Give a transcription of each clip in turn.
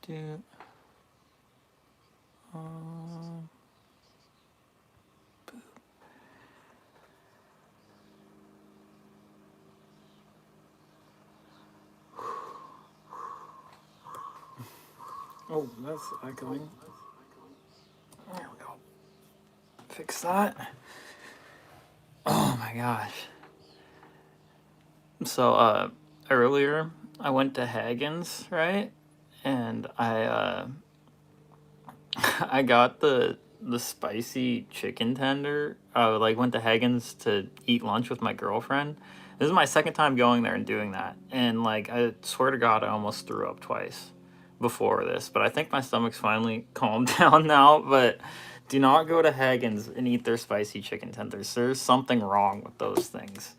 Do. Oh, that's echoing. There we go. Fix that. Oh my gosh. So, earlier I went to Hagen's, right? And I got the spicy chicken tender. Like went to Hagen's to eat lunch with my girlfriend. This is my second time going there and doing that. And like I swear to God, I almost threw up twice before this. But I think my stomach's finally calmed down now. But do not go to Hagen's and eat their spicy chicken tenders. There's something wrong with those things.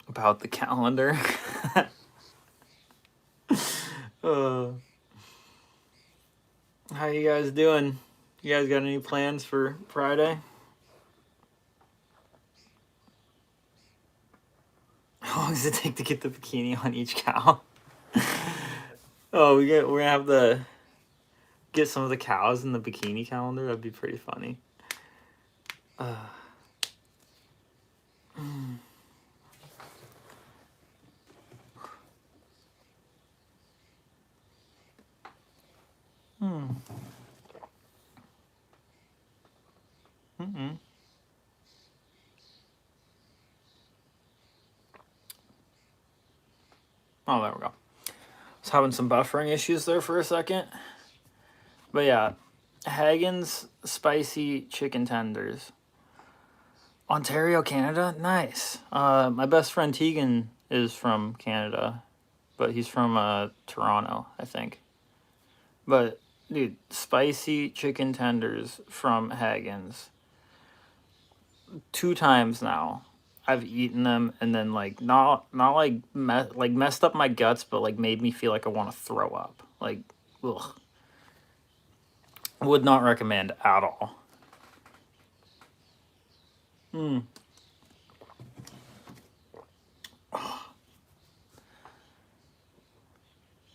About the calendar. How you guys doing? You guys got any plans for Friday? How long does it take to get the bikini on each cow? Oh, we're gonna have to get some of the cows in the bikini calendar. That'd be pretty funny. Oh, there we go. I was having some buffering issues there for a second. But yeah, Hagen's spicy chicken tenders. Ontario, Canada? Nice. My best friend Tegan is from Canada, but he's from Toronto, I think. But dude, spicy chicken tenders from Hagen's. 2 times now. I've eaten them and then like not like messed up my guts, but like made me feel like I want to throw up. Like, ugh. Would not recommend at all.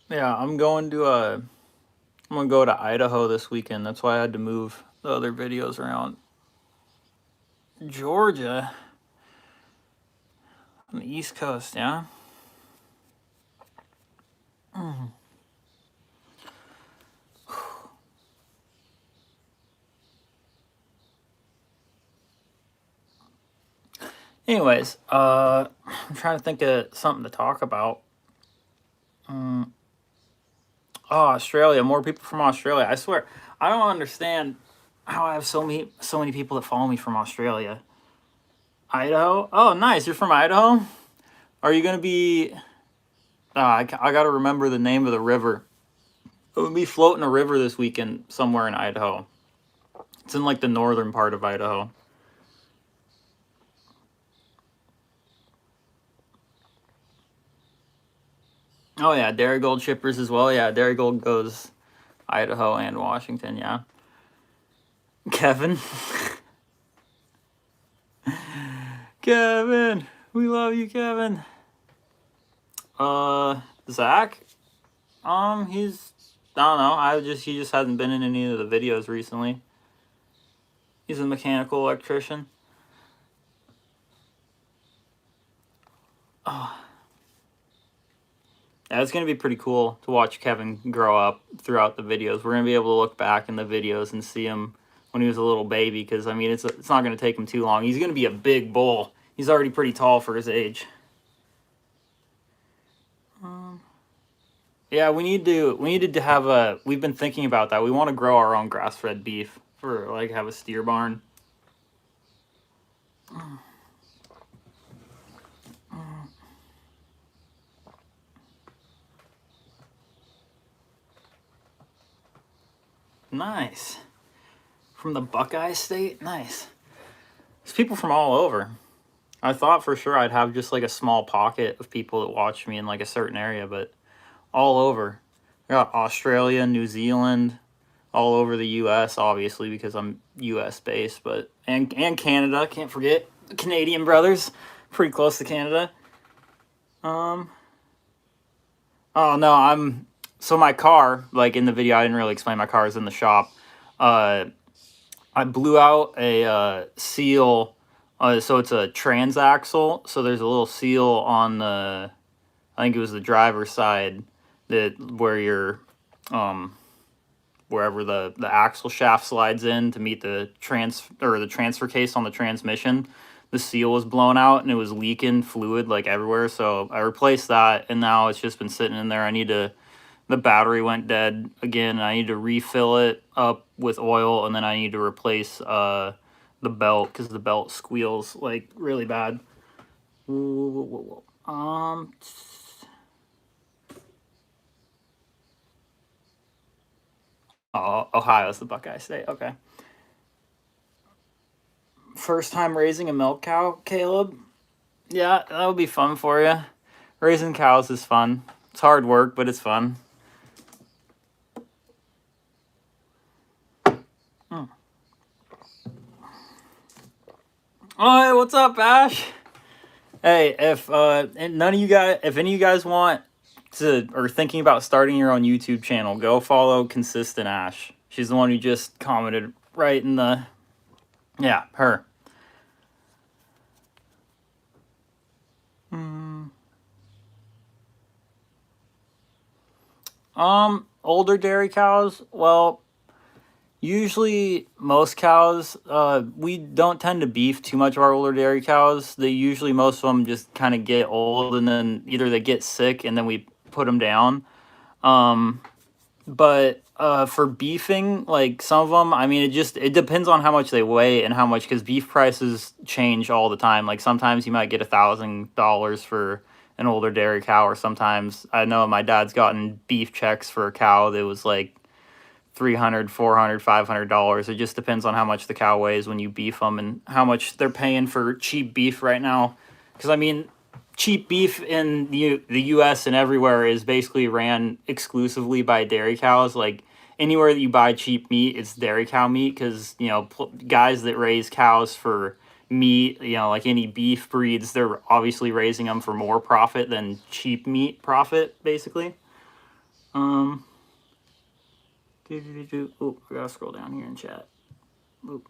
Yeah, I'm gonna go to Idaho this weekend. That's why I had to move the other videos around. Georgia on the East Coast, yeah. Anyways, I'm trying to think of something to talk about. Oh, Australia, more people from Australia. I swear, I don't understand how I have so many people that follow me from Australia. Idaho? Oh, nice. You're from Idaho? Are you gonna be? I gotta remember the name of the river. I'm gonna be floating a river this weekend somewhere in Idaho. It's in like the northern part of Idaho. Oh yeah, Darigold shippers as well. Yeah, Darigold goes Idaho and Washington. Yeah. Kevin. Kevin, we love you, Kevin. Zach. He's I don't know. He just hasn't been in any of the videos recently. He's a mechanical electrician. Oh. Yeah, it's gonna be pretty cool to watch Kevin grow up throughout the videos. We're gonna be able to look back in the videos and see him when he was a little baby. Because I mean, it's not gonna take him too long. He's gonna be a big bull. He's already pretty tall for his age. Yeah, we needed to have a. We've been thinking about that. We want to grow our own grass-fed beef for like have a steer barn. Nice. From the Buckeye State? Nice. There's people from all over. I thought for sure I'd have just like a small pocket of people that watch me in like a certain area, but all over. I got Australia, New Zealand, all over the U.S. obviously because I'm U.S. based, but and Canada. Can't forget the Canadian brothers. Pretty close to Canada. Oh no, so my car, like in the video, I didn't really explain. My car is in the shop. I blew out a seal. So it's a transaxle. So there's a little seal on the, I think it was the driver's side, that where your wherever the axle shaft slides in to meet the transfer case on the transmission. The seal was blown out and it was leaking fluid like everywhere. So I replaced that and now it's just been sitting in there. The battery went dead again. I need to refill it up with oil and then I need to replace the belt because the belt squeals like really bad. Oh, Ohio's the Buckeye State. Okay. First time raising a milk cow, Caleb? Yeah, that would be fun for you. Raising cows is fun. It's hard work, but it's fun. Oh, hey, what's up, Ash? Hey, if any of you guys want to or thinking about starting your own YouTube channel, go follow Consistent Ash. She's the one who just commented right in the, yeah, her. Older dairy cows, well, usually most cows, we don't tend to beef too much of our older dairy cows. Most of them just kind of get old and then either they get sick and then we put them down. But for beefing, like some of them, I mean, it depends on how much they weigh and how much, because beef prices change all the time. Like sometimes you might get $1,000 for an older dairy cow, or sometimes I know my dad's gotten beef checks for a cow that was like $300, $400, $500. It just depends on how much the cow weighs when you beef them and how much they're paying for cheap beef right now. Because I mean, cheap beef in the U.S. and everywhere is basically ran exclusively by dairy cows. Like anywhere that you buy cheap meat, it's dairy cow meat because, guys that raise cows for meat, like any beef breeds, they're obviously raising them for more profit than cheap meat profit, basically. Oh, I gotta scroll down here in chat. Oop.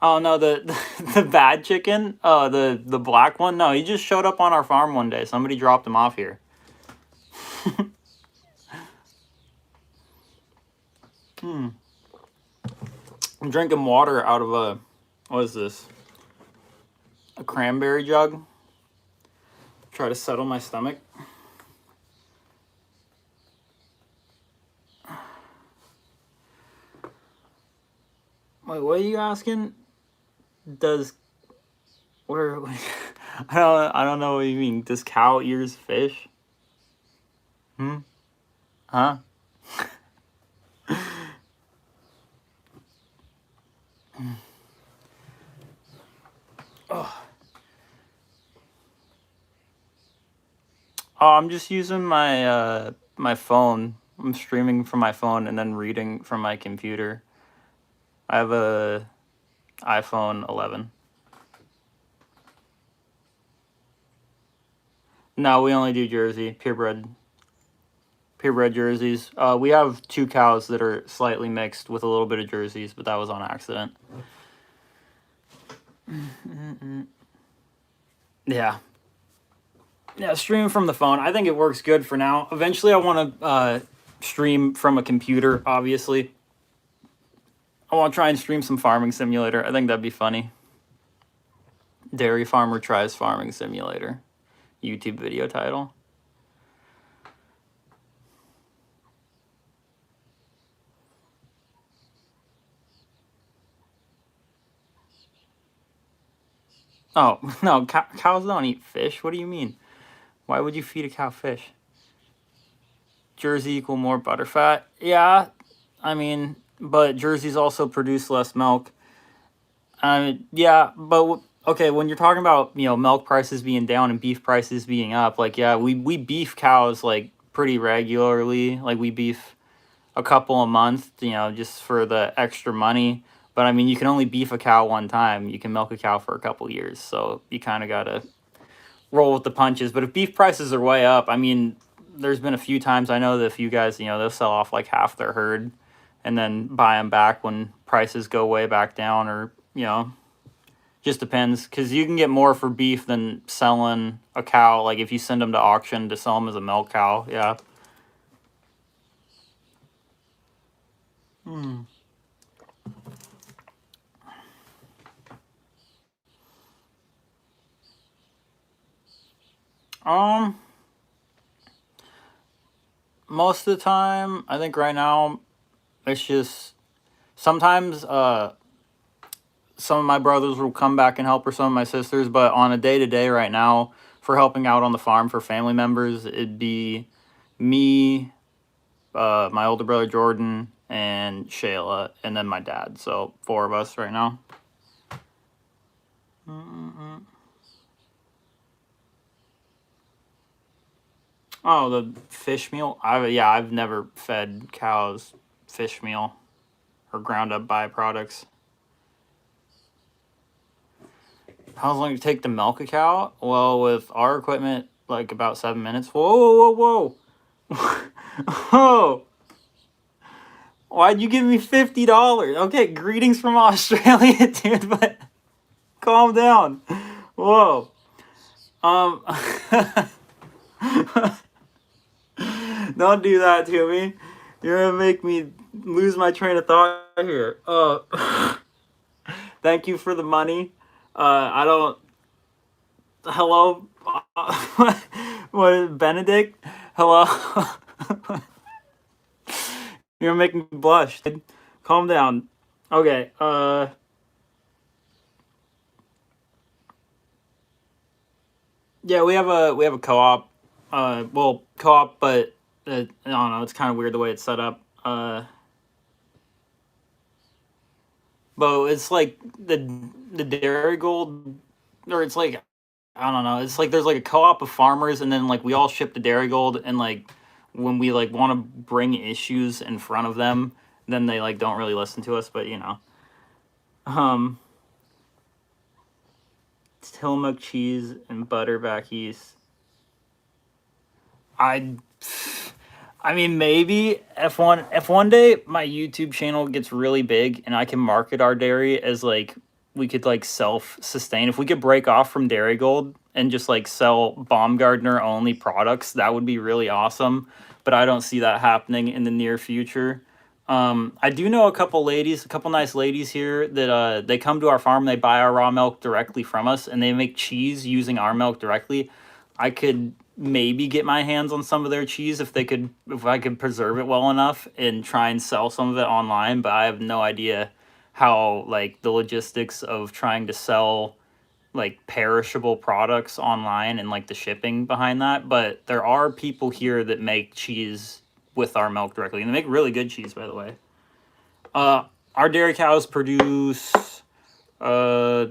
Oh no, the bad chicken, the black one. No, he just showed up on our farm one day. Somebody dropped him off here. I'm drinking water out of what is this? A cranberry jug. Try to settle my stomach. Wait, what are you asking? What are I don't know what you mean. Does cow ears fish? Huh? Oh, I'm just using my my phone. I'm streaming from my phone and then reading from my computer. I have a iPhone 11. No, we only do Jersey, purebred jerseys. We have 2 cows that are slightly mixed with a little bit of jerseys, but that was on accident. Yeah. Yeah, streaming from the phone. I think it works good for now. Eventually, I want to stream from a computer, obviously. I want to try and stream some Farming Simulator. I think that'd be funny. Dairy Farmer Tries Farming Simulator. YouTube video title. Oh, no, cows don't eat fish. What do you mean? Why would you feed a cow fish? Jersey equal more butterfat? Yeah, I mean, but jerseys also produce less milk. Yeah, but okay, when you're talking about, milk prices being down and beef prices being up, like, yeah, we beef cows like pretty regularly. Like, we beef a couple a month, just for the extra money. But I mean, you can only beef a cow one time. You can milk a cow for a couple years, so you kind of gotta roll with the punches. But if beef prices are way up, I mean, there's been a few times I know that if you guys, they'll sell off like half their herd, and then buy them back when prices go way back down, or just depends, because you can get more for beef than selling a cow. Like, if you send them to auction to sell them as a milk cow, yeah. Hmm. Um, most of the time, I think right now it's just sometimes some of my brothers will come back and help, or some of my sisters, but on a day to day right now, for helping out on the farm for family members, it'd be me, my older brother Jordan, and Shayla, and then my dad. So four of us right now. Mm-mm. Oh, the fish meal. I've never fed cows fish meal or ground up byproducts. How long does it take to milk a cow? Well, with our equipment, like about 7 minutes. Whoa, whoa, whoa, whoa! Why'd you give me $50? Okay, greetings from Australia, dude. But calm down. Whoa. Um. Don't do that to me. You're gonna make me lose my train of thought here. Thank you for the money. I don't. Hello. What, Benedict? Hello. You're making me blush. Dude. Calm down. Okay. Yeah, we have a co-op. Well, co-op, but I don't know. It's kind of weird the way it's set up. But it's like the Dairy Gold, or it's like, I don't know. It's like there's like a co-op of farmers, and then like we all ship to Dairy Gold, and like when we like want to bring issues in front of them, then they like don't really listen to us. But um, Tillamook cheese and butter back east. I I mean, maybe if one day my YouTube channel gets really big and I can market our dairy as like, we could like self sustain. If we could break off from Dairy Gold and just like sell Baumgardner only products, that would be really awesome. But I don't see that happening in the near future. I do know a couple nice ladies here that they come to our farm, they buy our raw milk directly from us, and they make cheese using our milk directly. I could maybe get my hands on some of their cheese if I could preserve it well enough and try and sell some of it online, but I have no idea how, like, the logistics of trying to sell like perishable products online and like the shipping behind that. But there are people here that make cheese with our milk directly, and they make really good cheese, by the way. uh our dairy cows produce uh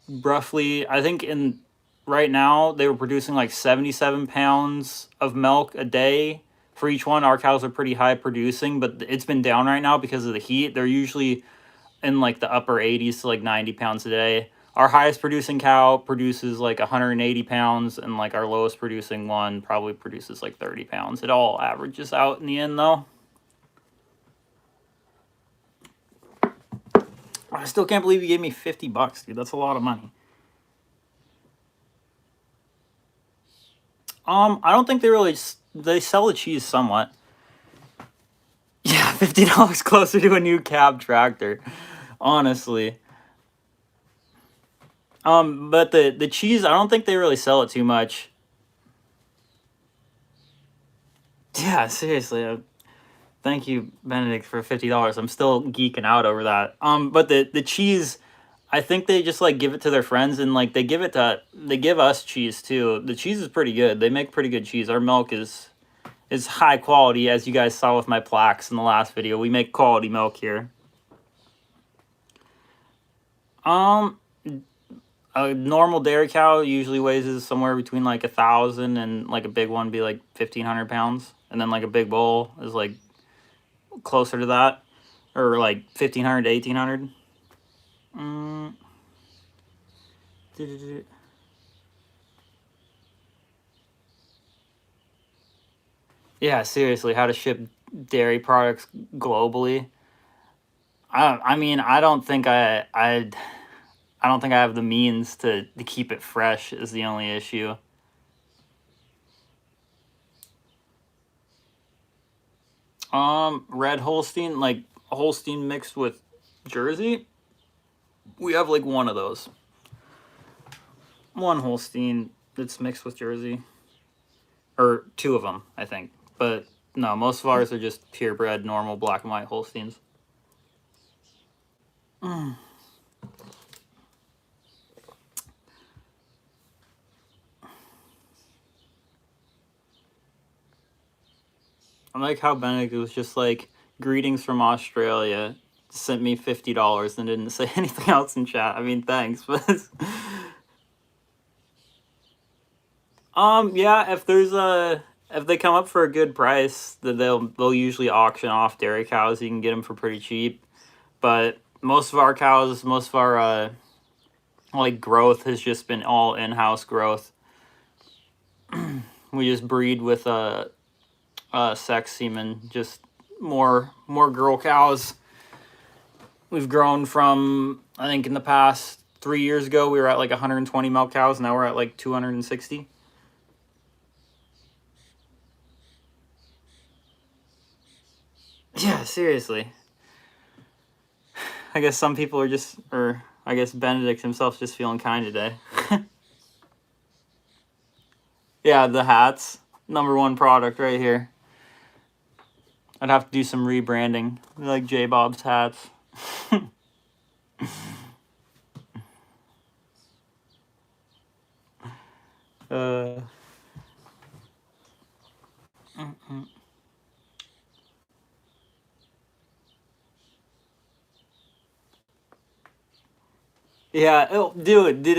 roughly, I think, in right now they were producing like 77 pounds of milk a day for each one. Our cows are pretty high producing, but it's been down right now because of the heat. They're usually in like the upper 80s to like 90 pounds a day. Our highest producing cow produces like 180 pounds, and like our lowest producing one probably produces like 30 pounds. It all averages out in the end, though. I still can't believe you gave me $50, dude. That's a lot of money. I don't think they sell the cheese somewhat. Yeah, $50 closer to a new cab tractor, honestly. But the cheese, I don't think they really sell it too much. Yeah, seriously. Thank you, Benedict, for $50. I'm still geeking out over that. But the cheese, I think they just like give it to their friends, and like they give us cheese too. The cheese is pretty good. They make pretty good cheese. Our milk is high quality, as you guys saw with my plaques in the last video. We make quality milk here. Um, a normal dairy cow usually weighs somewhere between like 1,000 and like a big one be like 1,500 pounds, and then like a big bull is like closer to that, or like 1,500 to 1,800. Mm. Yeah, seriously, how to ship dairy products globally. I mean, I don't think I have the means to keep it fresh is the only issue. Red Holstein, like Holstein mixed with Jersey. We have like one of those. One Holstein that's mixed with Jersey, or two of them, I think. But no, most of ours are just purebred, normal black and white Holsteins. Mm. I like how Benedict was just like, greetings from Australia, sent me $50 and didn't say anything else in chat. I mean, thanks, but yeah, if they come up for a good price, then they'll usually auction off dairy cows. You can get them for pretty cheap, but most of our cows, most of our like growth has just been all in-house growth. We just breed with sex semen, just more girl cows. We've grown from, I think in the past 3 years ago we were at like 120 milk cows. Now we're at like 260. Yeah, seriously. I guess some people are just, or I guess Benedict himself just feeling kind today. Yeah, the hats, #1 product right here. I'd have to do some rebranding, like J Bob's hats. uh, yeah, oh, dude, did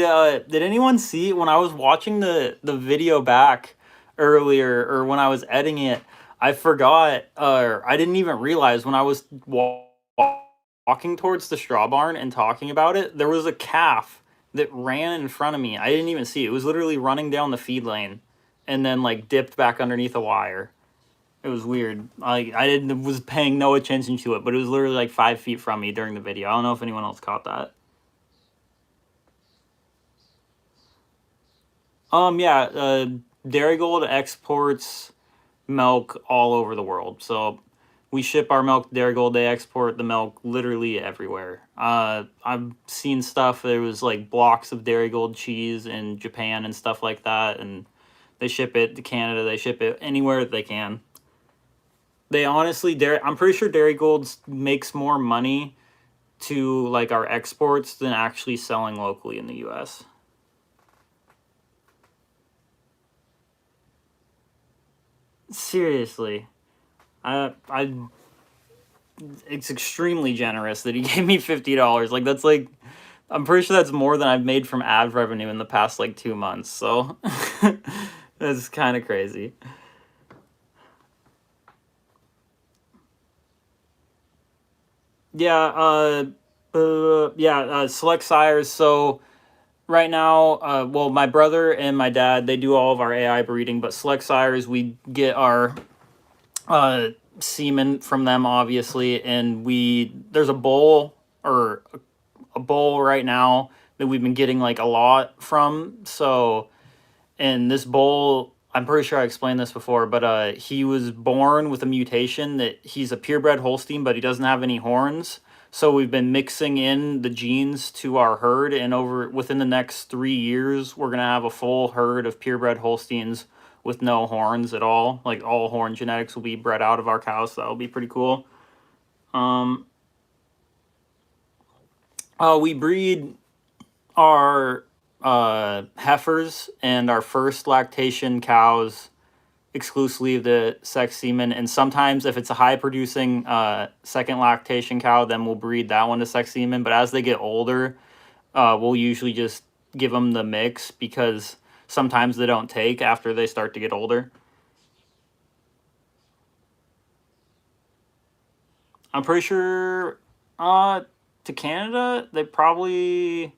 anyone see when I was watching the video back earlier, or when I was editing it? I forgot, or I didn't even realize when I was walking towards the straw barn and talking about it, there was a calf that ran in front of me. I didn't even see it. It was literally running down the feed lane, and then like dipped back underneath a wire. It was weird. I didn't was paying no attention to it, but it was literally like 5 feet from me during the video. I don't know if anyone else caught that. Yeah, Darigold exports milk all over the world. So we ship our milk to Darigold. They export the milk literally everywhere. I've seen stuff. There was like blocks of Darigold cheese in Japan and stuff like that, and they ship it to Canada. They ship it anywhere that they can. They honestly, I'm pretty sure Darigold makes more money to like our exports than actually selling locally in the U.S. Seriously, I it's extremely generous that he gave me $50. Like that's like, I'm pretty sure that's more than I've made from ad revenue in the past like 2 months. So that's kind of crazy. Yeah, Select Sires. So right now, well, my brother and my dad, they do all of our AI breeding, but Select Sires, we get our semen from them, obviously, and there's a bowl, or a bowl right now that we've been getting like a lot from. So, and this bowl, I'm pretty sure I explained this before, but he was born with a mutation that he's a purebred Holstein, but he doesn't have any horns. So we've been mixing in the genes to our herd, and within the next 3 years, we're gonna have a full herd of purebred Holsteins with no horns at all. Like all horn genetics will be bred out of our cows. So that'll be pretty cool. Um, we breed our heifers and our first lactation cows exclusively the sex semen, and sometimes if it's a high producing second lactation cow, then we'll breed that one to sex semen. But as they get older, we'll usually just give them the mix because sometimes they don't take after they start to get older. I'm pretty sure to Canada they probably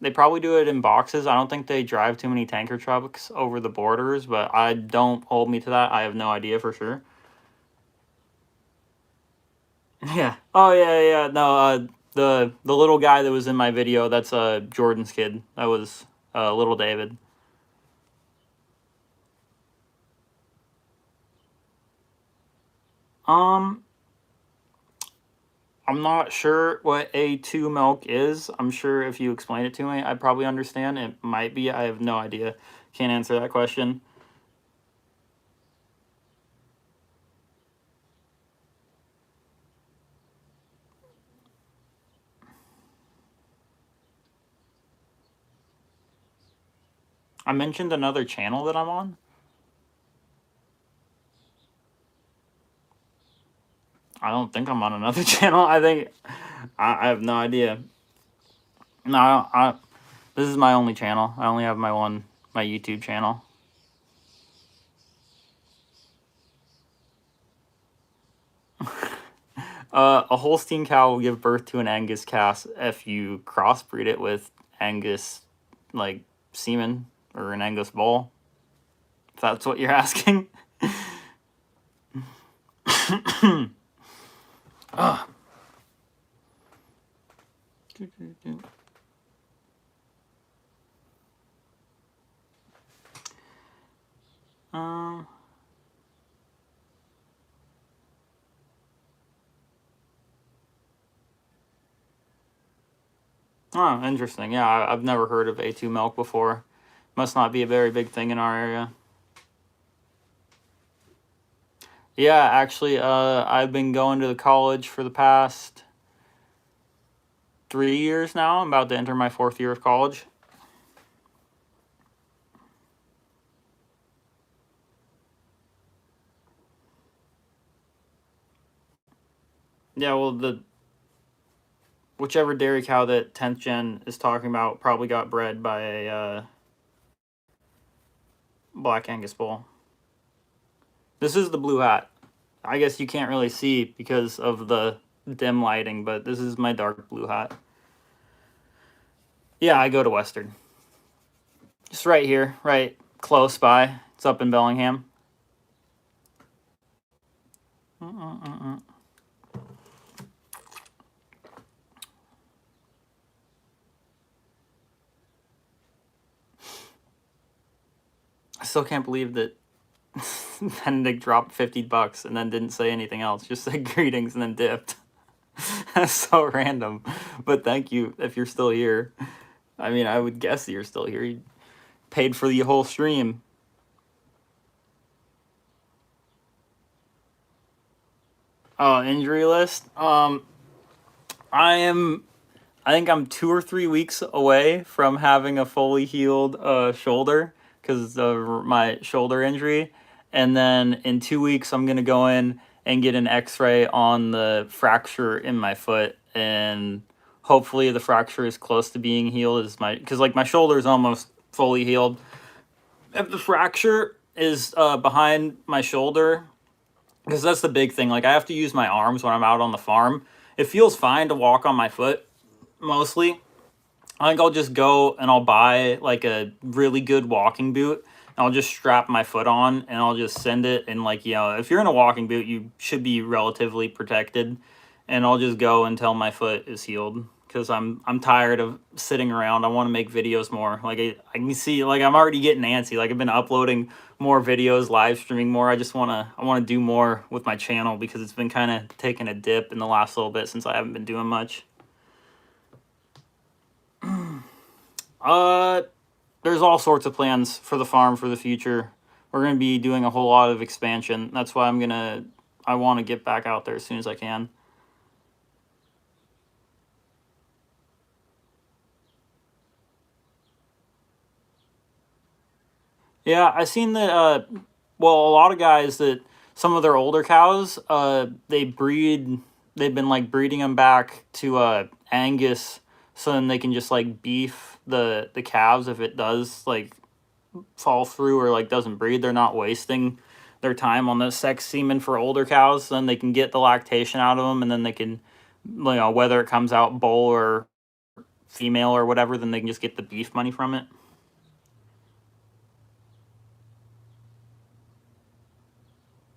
do it in boxes. I don't think they drive too many tanker trucks over the borders, but I don't hold me to that. I have no idea for sure. Yeah. Oh yeah. No, the little guy that was in my video, that's Jordan's kid. That was little David. Um, I'm not sure what A2 milk is. I'm sure if you explain it to me, I'd probably understand. It might be. I have no idea. Can't answer that question. I mentioned another channel that I'm on. I don't think I'm on another channel. I think I have no idea. No, this is my only channel. I only have my YouTube channel. A Holstein cow will give birth to an Angus calf if you crossbreed it with Angus, like, semen or an Angus bull. If that's what you're asking. Ah. Oh, interesting. Yeah, I've never heard of A2 milk before. Must not be a very big thing in our area. Yeah, actually, I've been going to the college for the past 3 years now. I'm about to enter my 4th year of college. Yeah, well, whichever dairy cow that 10th gen is talking about probably got bred by a Black Angus bull. This is the blue hat. I guess you can't really see because of the dim lighting, but this is my dark blue hat. Yeah, I go to Western. Just right here, right close by. It's up in Bellingham. I still can't believe that Benedict dropped $50 and then didn't say anything else. Just said greetings and then dipped. That's so random. But thank you if you're still here. I mean, I would guess that you're still here. You paid for the whole stream. Oh, injury list. I think I'm 2 or 3 weeks away from having a fully healed shoulder because of my shoulder injury. And then in 2 weeks, I'm going to go in and get an x-ray on the fracture in my foot. And hopefully the fracture is close to being healed because like my shoulder is almost fully healed. If the fracture is behind my shoulder, because that's the big thing. Like I have to use my arms when I'm out on the farm. It feels fine to walk on my foot mostly. I think I'll just go and I'll buy like a really good walking boot. And I'll just strap my foot on and I'll just send it. And like, if you're in a walking boot, you should be relatively protected. And I'll just go until my foot is healed because I'm tired of sitting around. I want to make videos more. Like I can see, like I'm already getting antsy. Like I've been uploading more videos, live streaming more. I want to do more with my channel because it's been kind of taking a dip in the last little bit since I haven't been doing much. There's all sorts of plans for the farm for the future. We're going to be doing a whole lot of expansion. That's why I want to get back out there as soon as I can. Yeah, I seen that, well, a lot of guys that some of their older cows, they've been like breeding them back to Angus so then they can just like beef the calves if it does like fall through or like doesn't breed. They're not wasting their time on the sex semen for older cows. Then they can get the lactation out of them, and then they can, whether it comes out bull or female or whatever, then they can just get the beef money from it.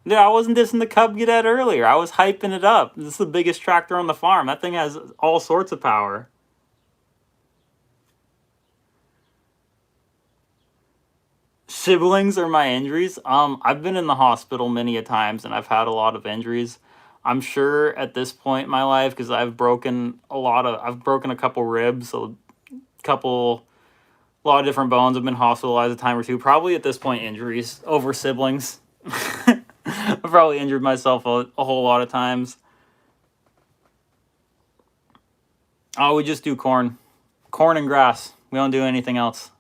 Yeah, I wasn't dissing the Cub Cadet earlier. I was hyping it up. This is the biggest tractor on the farm. That thing has all sorts of power. Siblings are my injuries. I've been in the hospital many a times, and I've had a lot of injuries. I'm sure at this point in my life, because I've broken a couple ribs, a lot of different bones. I've been hospitalized a time or two. Probably at this point, injuries over siblings. I've probably injured myself a whole lot of times. Oh, we just do corn and grass. We don't do anything else.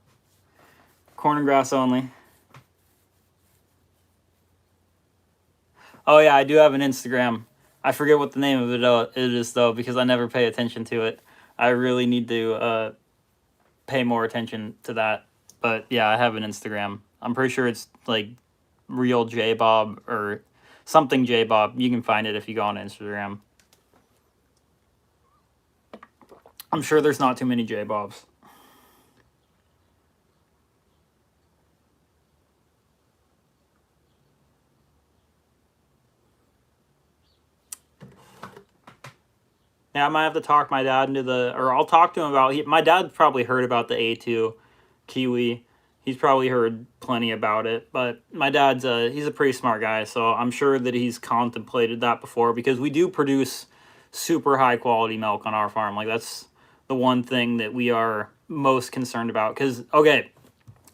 Corn and grass only. Oh yeah, I do have an Instagram. I forget what the name of it is though, because I never pay attention to it. I really need to pay more attention to that. But yeah, I have an Instagram. I'm pretty sure it's like Real J Bob or something J Bob. You can find it if you go on Instagram. I'm sure there's not too many J Bobs. Yeah, I might have to talk my dad into or I'll talk to him about. My dad's probably heard about the A2 Kiwi. He's probably heard plenty about it, but my dad's he's a pretty smart guy, so I'm sure that he's contemplated that before, because we do produce super high quality milk on our farm. Like, that's the one thing that we are most concerned about. Because, okay,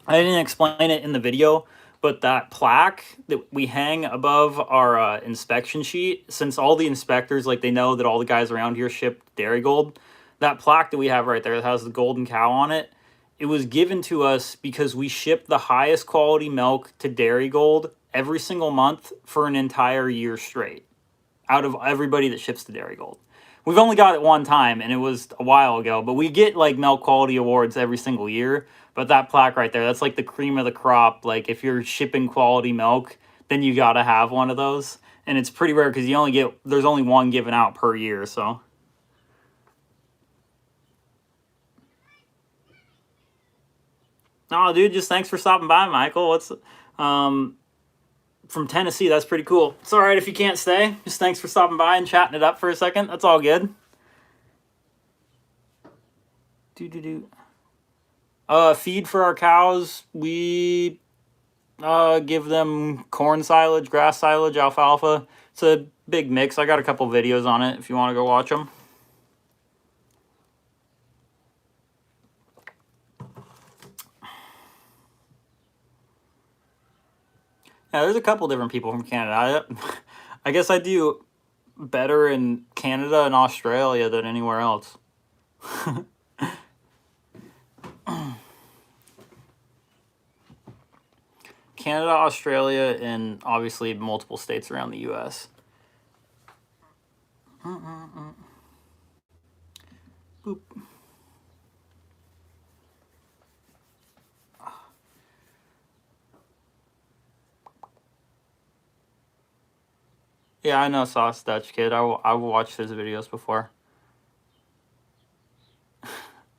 I didn't explain it in the video, but that plaque that we hang above our inspection sheet, since all the inspectors, like, they know that all the guys around here ship Dairygold, that plaque that we have right there that has the golden cow on it, it was given to us because we ship the highest quality milk to Dairygold every single month for an entire year straight, out of everybody that ships to Dairygold. We've only got it one time, and it was a while ago, but we get like milk quality awards every single year. But that plaque right there, that's like the cream of the crop. Like, if you're shipping quality milk, then you gotta have one of those. And it's pretty rare because there's only one given out per year, so. Oh, dude, just thanks for stopping by, Michael. What's from Tennessee? That's pretty cool. It's all right if you can't stay. Just thanks for stopping by and chatting it up for a second. That's all good. Feed for our cows. We give them corn silage, grass silage, alfalfa. It's a big mix. I got a couple videos on it if you want to go watch them. Yeah, there's a couple different people from Canada. I guess I do better in Canada and Australia than anywhere else. Canada, Australia, and obviously multiple states around the U.S. Boop. Yeah, I know Sauce Dutch Kid. I've watched his videos before. I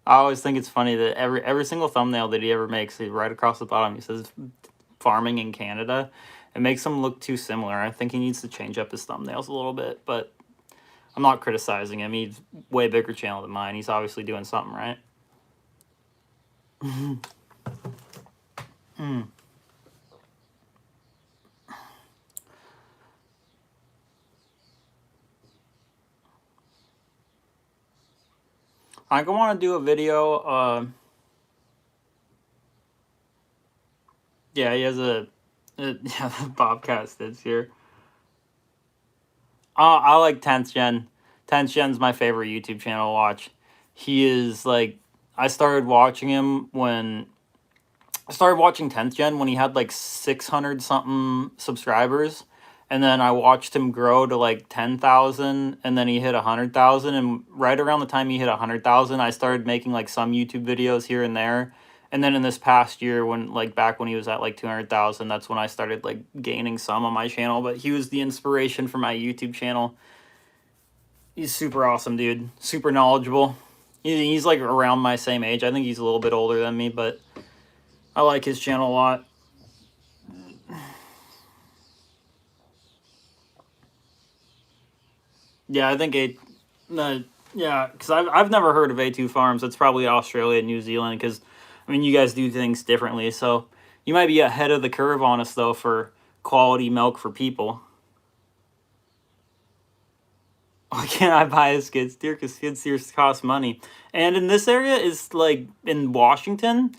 always think it's funny that every single thumbnail that he ever makes, right across the bottom, he says farming in Canada. It makes him look too similar. I think he needs to change up his thumbnails a little bit, but I'm not criticizing him. He's way bigger channel than mine. He's obviously doing something right. I want to do a video. Yeah, he has yeah, Bobcat Stitch here. I like 10th Gen. 10th Gen's my favorite YouTube channel to watch. He is like, I started watching 10th Gen when he had like 600 something subscribers, and then I watched him grow to like 10,000, and then he hit 100,000, and right around the time he hit 100,000, I started making like some YouTube videos here and there. And then in this past year, when like back when he was at like 200,000, that's when I started like gaining some on my channel. But he was the inspiration for my YouTube channel. He's super awesome, dude. Super knowledgeable. He's like around my same age. I think he's a little bit older than me, but I like his channel a lot. Yeah, I think yeah, because I've never heard of A2 Farms. It's probably Australia and New Zealand, because I mean, you guys do things differently, so you might be ahead of the curve on us though for quality milk for people. Why can't I buy a skid steer? Because skid steers cost money. And in this area, is like in Washington,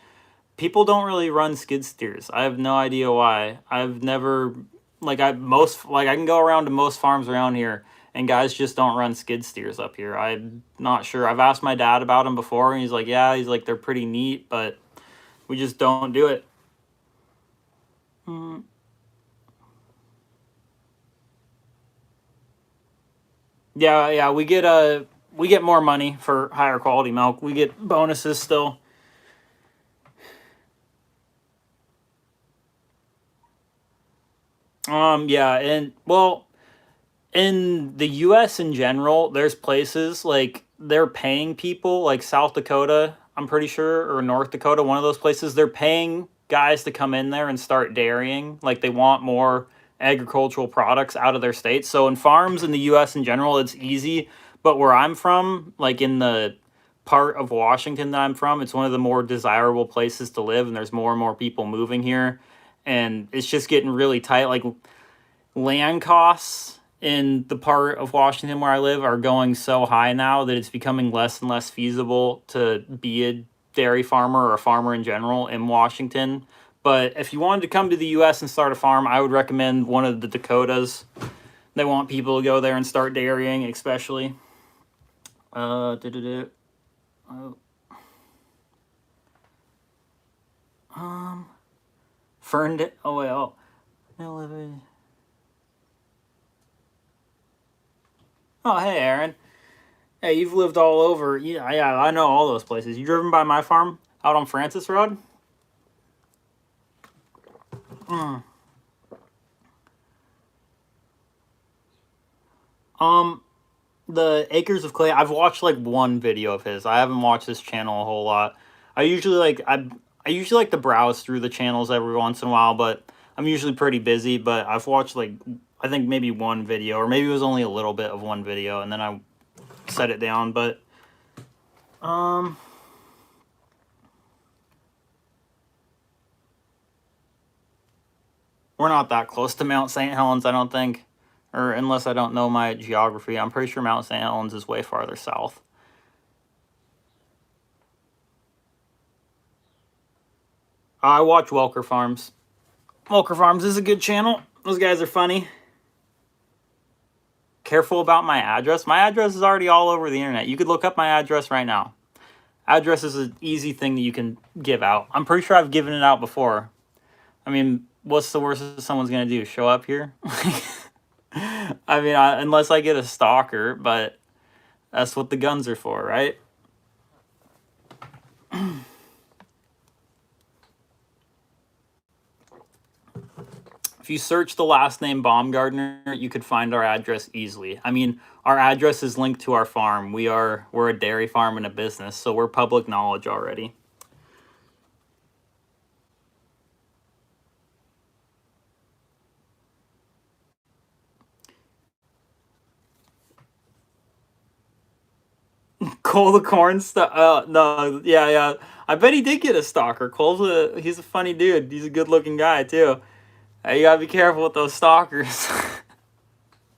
people don't really run skid steers. I have no idea why. I've never I can go around to most farms around here, and guys just don't run skid steers up here. I'm not sure. I've asked my dad about them before, and he's like, yeah, he's like, they're pretty neat, but we just don't do it. Mm. Yeah, we get more money for higher quality milk. We get bonuses still. Yeah, and well, in the US in general, there's places like they're paying people like South Dakota, I'm pretty sure, or North Dakota, one of those places, they're paying guys to come in there and start dairying. Like they want more agricultural products out of their states. So in farms in the US in general, it's easy. But where I'm from, like in the part of Washington that I'm from, it's one of the more desirable places to live, and there's more and more people moving here. And it's just getting really tight. Like land costs in the part of Washington where I live are going so high now that it's becoming less and less feasible to be a dairy farmer or a farmer in general in Washington. But if you wanted to come to the US and start a farm, I would recommend one of the Dakotas. They want people to go there and start dairying, especially. Uh, um, Ferndale. Oh, wait, oh. Oh, hey, Aaron. Hey, you've lived all over. Yeah, I know all those places. You driven by my farm out on Francis Road? Mm. Um, the Acres of Clay. I've watched like one video of his. I haven't watched his channel a whole lot. I usually like to browse through the channels every once in a while, but I'm usually pretty busy. But I've watched like I think maybe one video, or maybe it was only a little bit of one video, and then I set it down. But um. We're not that close to Mount St. Helens, I don't think. Or unless I don't know my geography. I'm pretty sure Mount St. Helens is way farther south. I watch Welker Farms. Welker Farms is a good channel. Those guys are funny. Careful about my address. My address is already all over the internet. You could look up my address right now. Address is an easy thing that you can give out. I'm pretty sure I've given it out before. I mean, what's the worst that someone's going to do? Show up here? I mean, unless I get a stalker, but that's what the guns are for, right? If you search the last name Baumgartner, you could find our address easily. I mean, our address is linked to our farm. We're a dairy farm and a business, so we're public knowledge already. Cole the corn stuff. No, yeah. I bet he did get a stalker. He's a funny dude. He's a good looking guy too. You gotta be careful with those stalkers.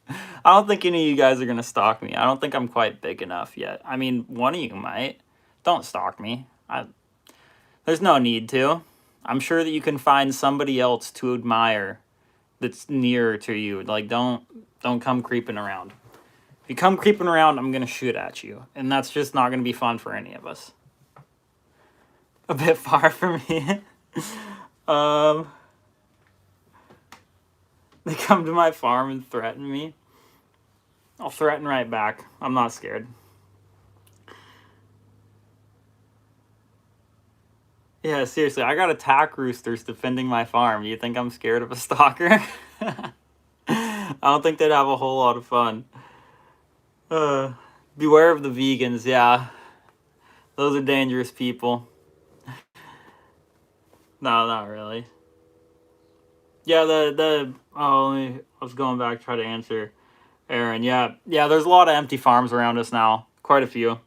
I don't think any of you guys are gonna stalk me. I don't think I'm quite big enough yet. I mean, one of you might. Don't stalk me. There's no need to. I'm sure that you can find somebody else to admire that's nearer to you. Like, don't come creeping around. If you come creeping around, I'm gonna shoot at you, and that's just not gonna be fun for any of us. A bit far from me. They come to my farm and threaten me. I'll threaten right back. I'm not scared. Yeah, seriously, I got attack roosters defending my farm. Do you think I'm scared of a stalker? I don't think they'd have a whole lot of fun. Beware of the vegans, yeah. Those are dangerous people. No, not really. Yeah, I was going back to try to answer Aaron. Yeah, there's a lot of empty farms around us now. Quite a few.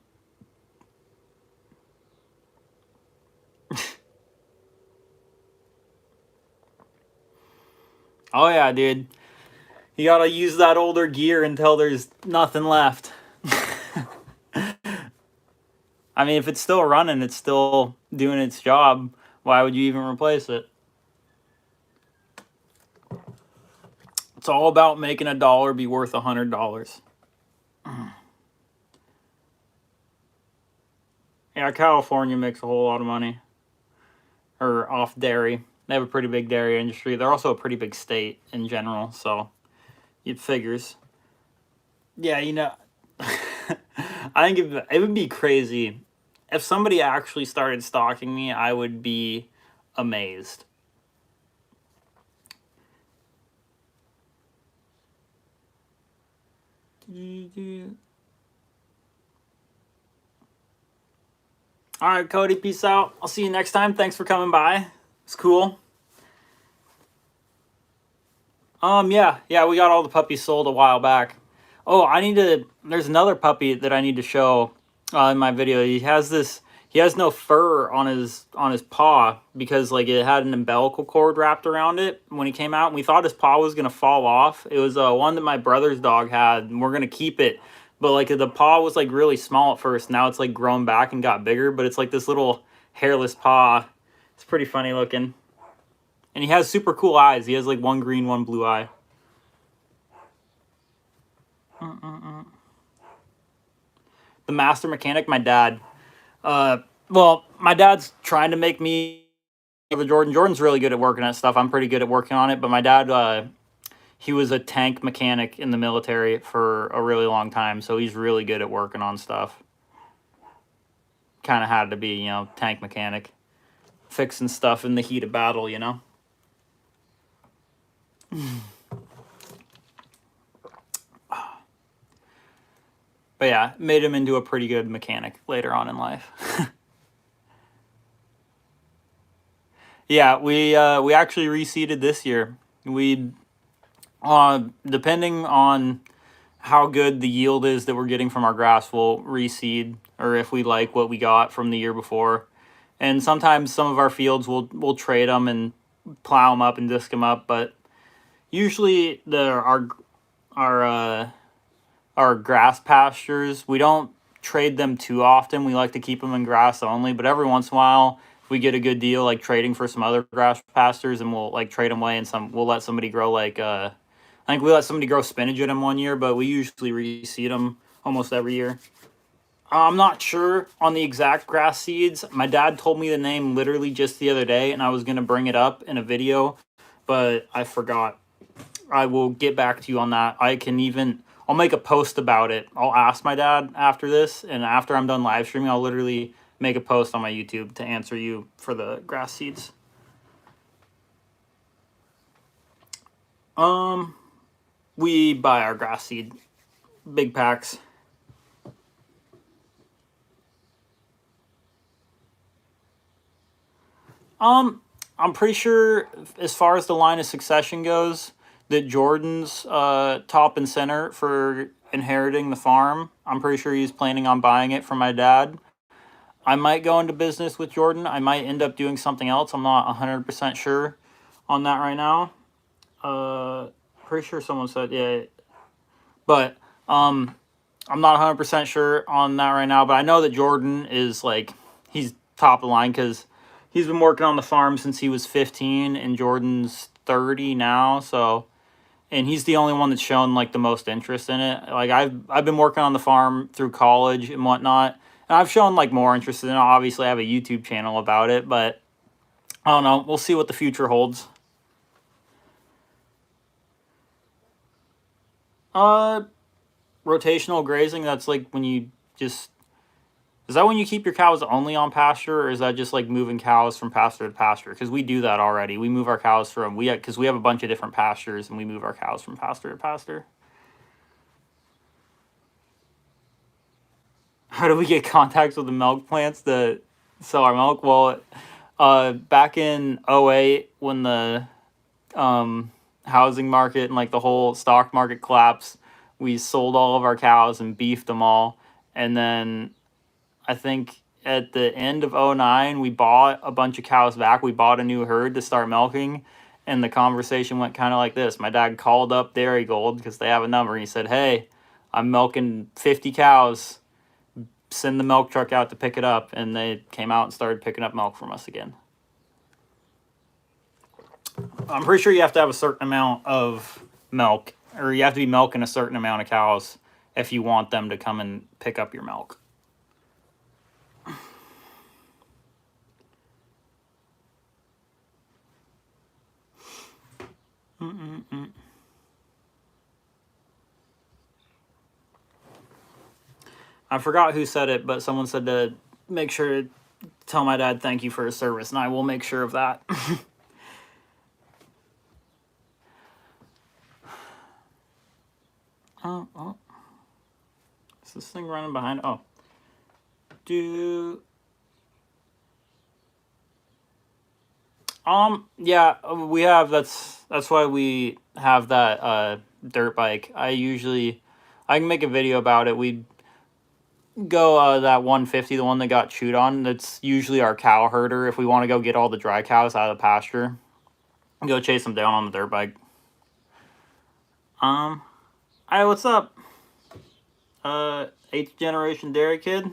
Oh yeah, dude. You gotta use that older gear until there's nothing left. I mean, if it's still running, it's still doing its job. Why would you even replace it? It's all about making a dollar be worth $100. Yeah, California makes a whole lot of money. Or off dairy. They have a pretty big dairy industry. They're also a pretty big state in general, so it figures. Yeah, you know, I think it would be crazy if somebody actually started stalking me. I would be amazed. All right, Cody, peace out. I'll see you next time. Thanks for coming by. It's cool. Yeah, we got all the puppies sold a while back. Oh, there's another puppy that I need to show in my video. He has no fur on his paw because like it had an umbilical cord wrapped around it when he came out, and we thought his paw was gonna fall off. It was one that my brother's dog had, and we're gonna keep it. But like the paw was like really small at first. Now it's like grown back and got bigger, but it's like this little hairless paw. It's pretty funny looking. And he has super cool eyes. He has like one green, one blue eye. The master mechanic, my dad. Well, my dad's trying to make me the Jordan. Jordan's really good at working at stuff. I'm pretty good at working on it. But my dad, he was a tank mechanic in the military for a really long time. So he's really good at working on stuff. Kind of had to be, tank mechanic. Fixing stuff in the heat of battle, But yeah, made him into a pretty good mechanic later on in life. Yeah, we actually reseeded this year. We depending on how good the yield is that we're getting from our grass, we'll reseed, or if we like what we got from the year before. And sometimes some of our fields we'll trade them and plow them up and disc them up, but usually our grass pastures, we don't trade them too often. We like to keep them in grass only, but every once in a while, if we get a good deal, like trading for some other grass pastures, and we'll like trade them away, and we'll let somebody grow I think we let somebody grow spinach in them one year, but we usually reseed them almost every year. I'm not sure on the exact grass seeds. My dad told me the name literally just the other day, and I was going to bring it up in a video, but I forgot. I will get back to you on that. I'll make a post about it. I'll ask my dad after this, and after I'm done live streaming, I'll literally make a post on my YouTube to answer you for the grass seeds. We buy our grass seed, big packs. I'm pretty sure as far as the line of succession goes, that Jordan's top and center for inheriting the farm. I'm pretty sure he's planning on buying it from my dad. I might go into business with Jordan. I might end up doing something else. I'm not 100% sure on that right now. Pretty sure someone said, yeah. But I'm not 100% sure on that right now. But I know that Jordan is he's top of the line because he's been working on the farm since he was 15, and Jordan's 30 now. So, and he's the only one that's shown the most interest in it. I've been working on the farm through college and whatnot, and I've shown more interest in it. Obviously, I have a YouTube channel about it, but I don't know. We'll see what the future holds. Rotational grazing, that's like when you just... Is that when you keep your cows only on pasture, or is that just like moving cows from pasture to pasture? Because we do that already. We move our cows from... Because we have a bunch of different pastures, and we move our cows from pasture to pasture. How do we get contacts with the milk plants to sell our milk? Well, back in '08, when the housing market and like the whole stock market collapsed, we sold all of our cows and beefed them all. And then I think at the end of '09, we bought a bunch of cows back. We bought a new herd to start milking. And the conversation went kind of like this. My dad called up Dairygold because they have a number. And he said, "Hey, I'm milking 50 cows. Send the milk truck out to pick it up." And they came out and started picking up milk from us again. I'm pretty sure you have to have a certain amount of milk, or you have to be milking a certain amount of cows if you want them to come and pick up your milk. I forgot who said it, but someone said to make sure to tell my dad thank you for his service, and I will make sure of that. Oh. Is this thing running behind? Oh. Yeah, we have... That's why we have that dirt bike. I can make a video about it. We go that 150, the one that got chewed on. That's usually our cow herder if we want to go get all the dry cows out of the pasture. Go chase them down on the dirt bike. Hi, what's up? 8th generation dairy kid.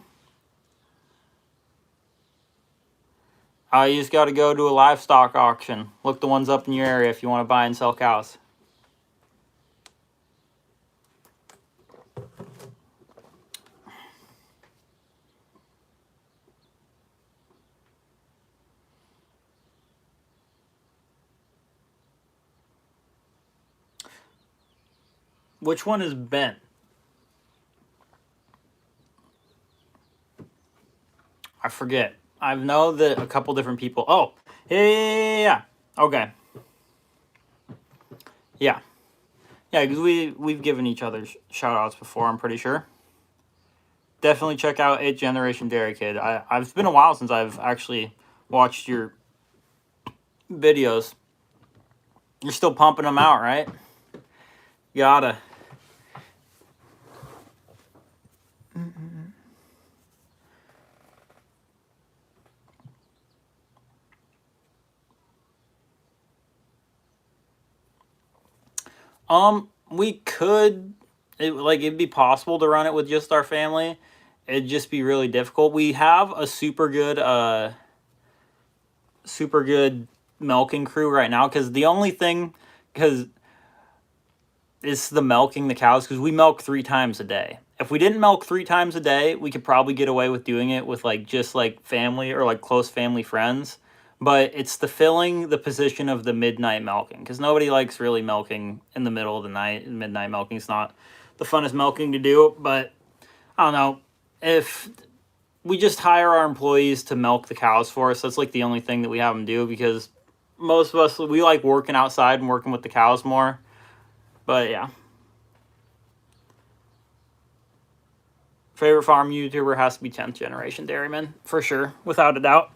You just got to go to a livestock auction. Look the ones up in your area if you want to buy and sell cows. Which one is bent? I forget. I know that a couple different people... Oh, yeah. Okay. Yeah. Yeah, because we've given each other shout-outs before, I'm pretty sure. Definitely check out 8th Generation Dairy Kid. It's been a while since I've actually watched your videos. You're still pumping them out, right? Gotta. We could... It'd be possible to run it with just our family. It'd just be really difficult. We have a super good milking crew right now, because the only thing... Because it's the milking the cows, because we milk 3 times a day. If we didn't milk 3 times a day, we could probably get away with doing it with just family or close family friends. But it's the filling the position of the midnight milking, because nobody likes really milking in the middle of the night. Midnight milking is not the funnest milking to do, but I don't know. If we just hire our employees to milk the cows for us, that's the only thing that we have them do, because most of us, we like working outside and working with the cows more. But yeah. Favorite farm YouTuber has to be 10th Generation Dairyman, for sure, without a doubt.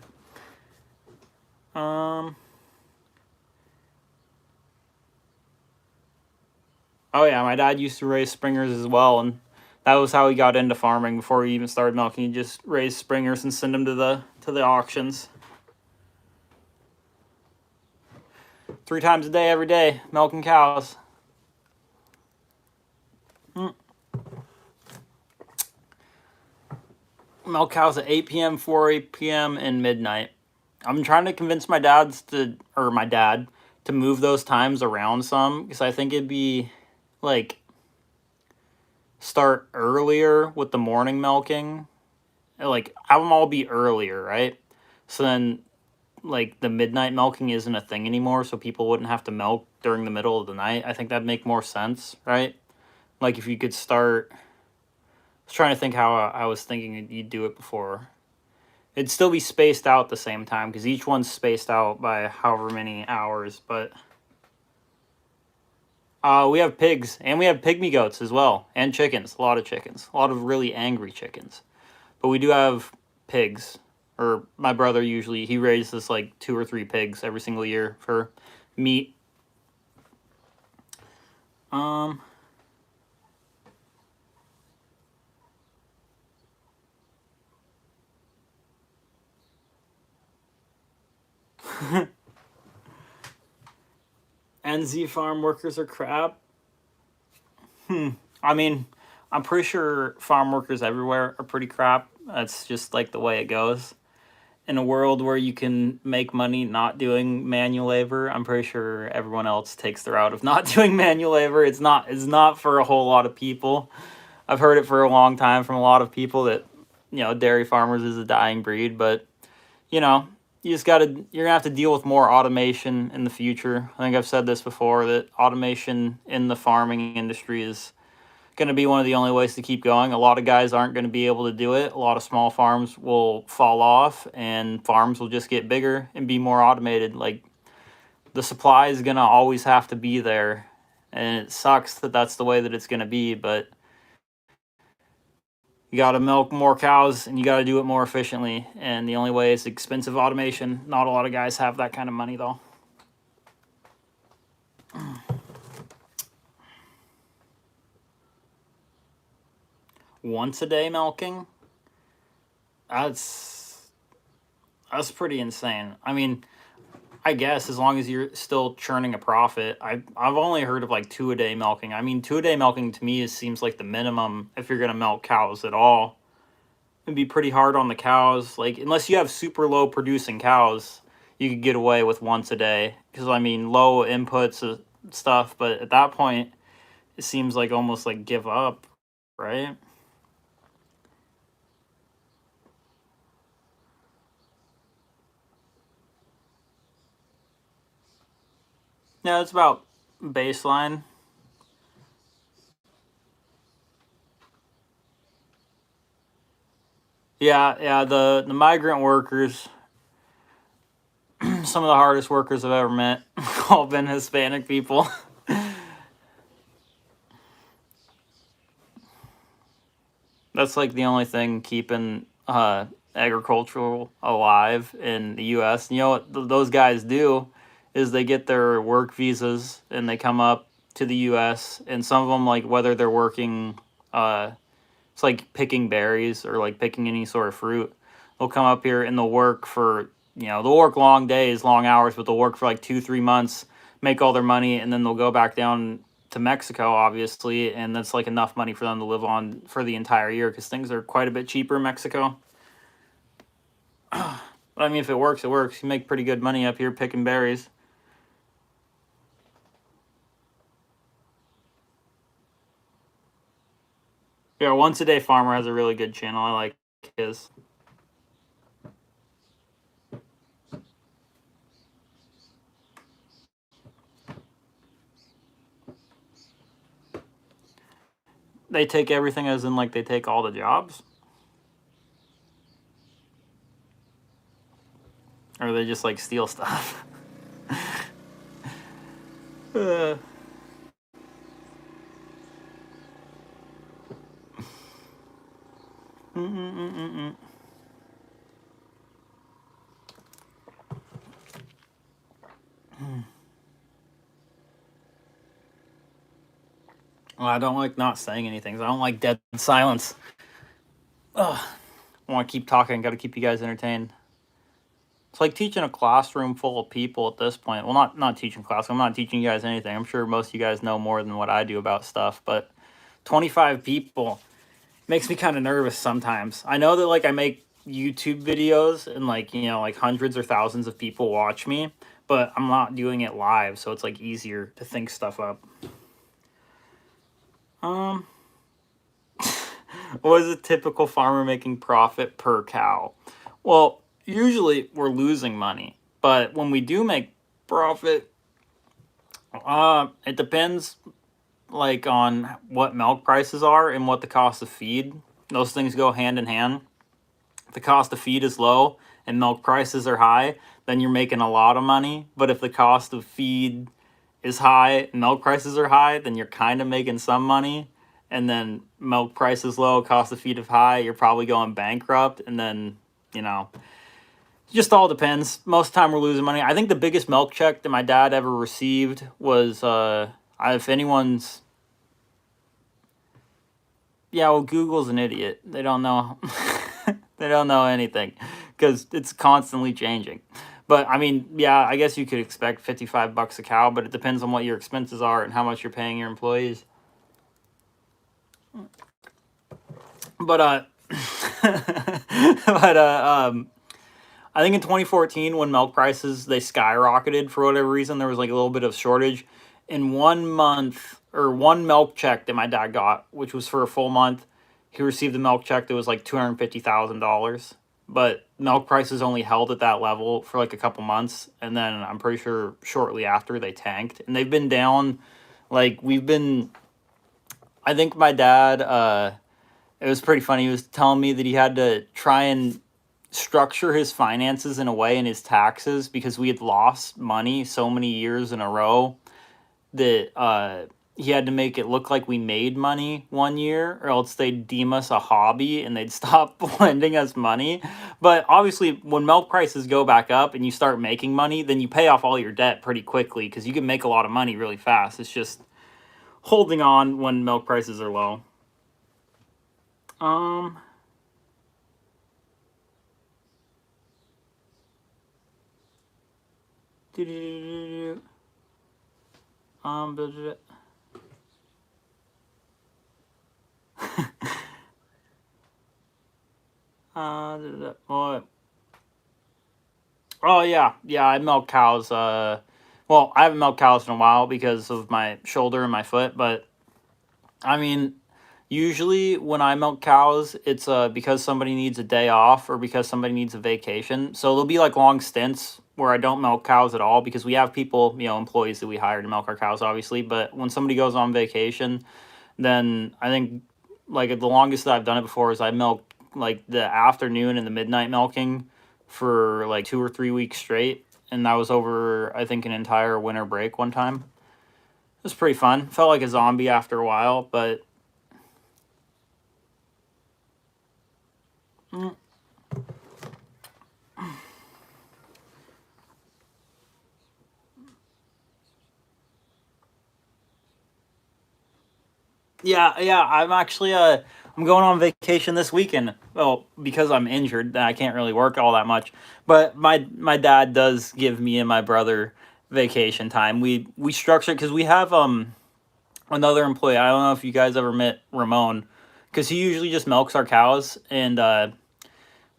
Oh yeah, my dad used to raise springers as well, and that was how he got into farming before he even started milking. He just raised springers and send them to the auctions. 3 times a day, every day, milking cows. Milk cows at 8 p.m., 4 p.m., and midnight. I'm trying to convince my dad to move those times around some, because I think it'd be start earlier with the morning milking. Have them all be earlier, right? So then the midnight milking isn't a thing anymore, so people wouldn't have to milk during the middle of the night. I think that'd make more sense, right? Like if you could start, I was trying to think how I was thinking you'd do it before. It'd still be spaced out at the same time because each one's spaced out by however many hours. But we have pigs and we have pygmy goats as well, and chickens. A lot of chickens, a lot of really angry chickens. But we do have pigs. Or my brother usually he raises like 2 or 3 pigs every single year for meat. Um. NZ farm workers are crap. I mean, I'm pretty sure farm workers everywhere are pretty crap. That's just like the way it goes. In a world where you can make money not doing manual labor, I'm pretty sure everyone else takes the route of not doing manual labor. It's not for a whole lot of people. I've heard it for a long time from a lot of people that, dairy farmers is a dying breed, but you know, you're gonna have to deal with more automation in the future. I think I've said this before that automation in the farming industry is going to be one of the only ways to keep going. A lot of guys aren't going to be able to do it. A lot of small farms will fall off and farms will just get bigger and be more automated. Like the supply is going to always have to be there. And it sucks that that's the way that it's going to be, but you got to milk more cows and you got to do it more efficiently. And the only way is expensive automation. Not a lot of guys have that kind of money though. Once a day milking, that's pretty insane. I mean, I guess as long as you're still churning a profit. I've only heard of like 2 a day milking. I mean, 2 a day milking to me seems like the minimum if you're gonna milk cows at all. It'd be pretty hard on the cows. Like unless you have super low producing cows, you could get away with once a day. Because I mean, low inputs stuff. But at that point, it seems like almost like give up, right? Yeah, it's about baseline. Yeah, yeah. The migrant workers, some of the hardest workers I've ever met, all been Hispanic people. That's like the only thing keeping agricultural alive in the U.S. You know what those guys do is they get their work visas and they come up to the U.S. and some of them like whether they're working, it's like picking berries or like picking any sort of fruit. They'll come up here and they'll work for they'll work long days, long hours, but they'll work for like 2 3 months, make all their money, and then they'll go back down to Mexico, obviously, and that's like enough money for them to live on for the entire year because things are quite a bit cheaper in Mexico. But I mean, if it works, it works. You make pretty good money up here picking berries. Yeah, Once a Day Farmer has a really good channel. I like his. They take everything as in like they take all the jobs, or they just like steal stuff. uh, mm-mm-mm-mm. Well, I don't like not saying anything. So I don't like dead silence. Ugh. I want to keep talking. Got to keep you guys entertained. It's like teaching a classroom full of people at this point. Well, not teaching class. I'm not teaching you guys anything. I'm sure most of you guys know more than what I do about stuff. But 25 people makes me kind of nervous sometimes. I know that like I make YouTube videos and like like hundreds or thousands of people watch me, but I'm not doing it live, so it's like easier to think stuff up. Um, what is a typical farmer making profit per cow? Well, usually we're losing money, but when we do make profit, it depends like on what milk prices are and what the cost of feed. Those things go hand in hand. If the cost of feed is low and milk prices are high, then you're making a lot of money. But if the cost of feed is high and milk prices are high, then you're kind of making some money. And then milk price is low, cost of feed is high, you're probably going bankrupt. And then, just all depends. Most of the time we're losing money. I think the biggest milk check that my dad ever received was, if anyone's, yeah, well, Google's an idiot. They don't know. They don't know anything because it's constantly changing. But I mean, yeah, I guess you could expect $55 a cow, but it depends on what your expenses are and how much you're paying your employees. But I think in 2014 when milk prices they skyrocketed for whatever reason, there was like a little bit of shortage. In 1 month or one milk check that my dad got, which was for a full month, he received a milk check that was like $250,000. But milk prices only held at that level for like a couple months, and then I'm pretty sure shortly after they tanked, and they've been down. Like I think my dad, it was pretty funny. He was telling me that he had to try and structure his finances in a way in his taxes because we had lost money so many years in a row that he had to make it look like we made money one year, or else they'd deem us a hobby and they'd stop lending us money. But obviously, when milk prices go back up and you start making money, then you pay off all your debt pretty quickly because you can make a lot of money really fast. It's just holding on when milk prices are low. But what? Oh yeah, I milk cows. Well, I haven't milked cows in a while because of my shoulder and my foot. But I mean, usually when I milk cows, it's because somebody needs a day off or because somebody needs a vacation. So there'll be like long stints where I don't milk cows at all because we have people, employees that we hire to milk our cows, obviously. But when somebody goes on vacation, then I think like the longest that I've done it before is I milk like the afternoon and the midnight milking for like 2 or 3 weeks straight, and that was over I think an entire winter break one time. It was pretty fun. Felt like a zombie after a while, but yeah. I'm actually I'm going on vacation this weekend. Well, because I'm injured, I can't really work all that much. But my dad does give me and my brother vacation time. We structure because we have another employee. I don't know if you guys ever met Ramon, because he usually just milks our cows, and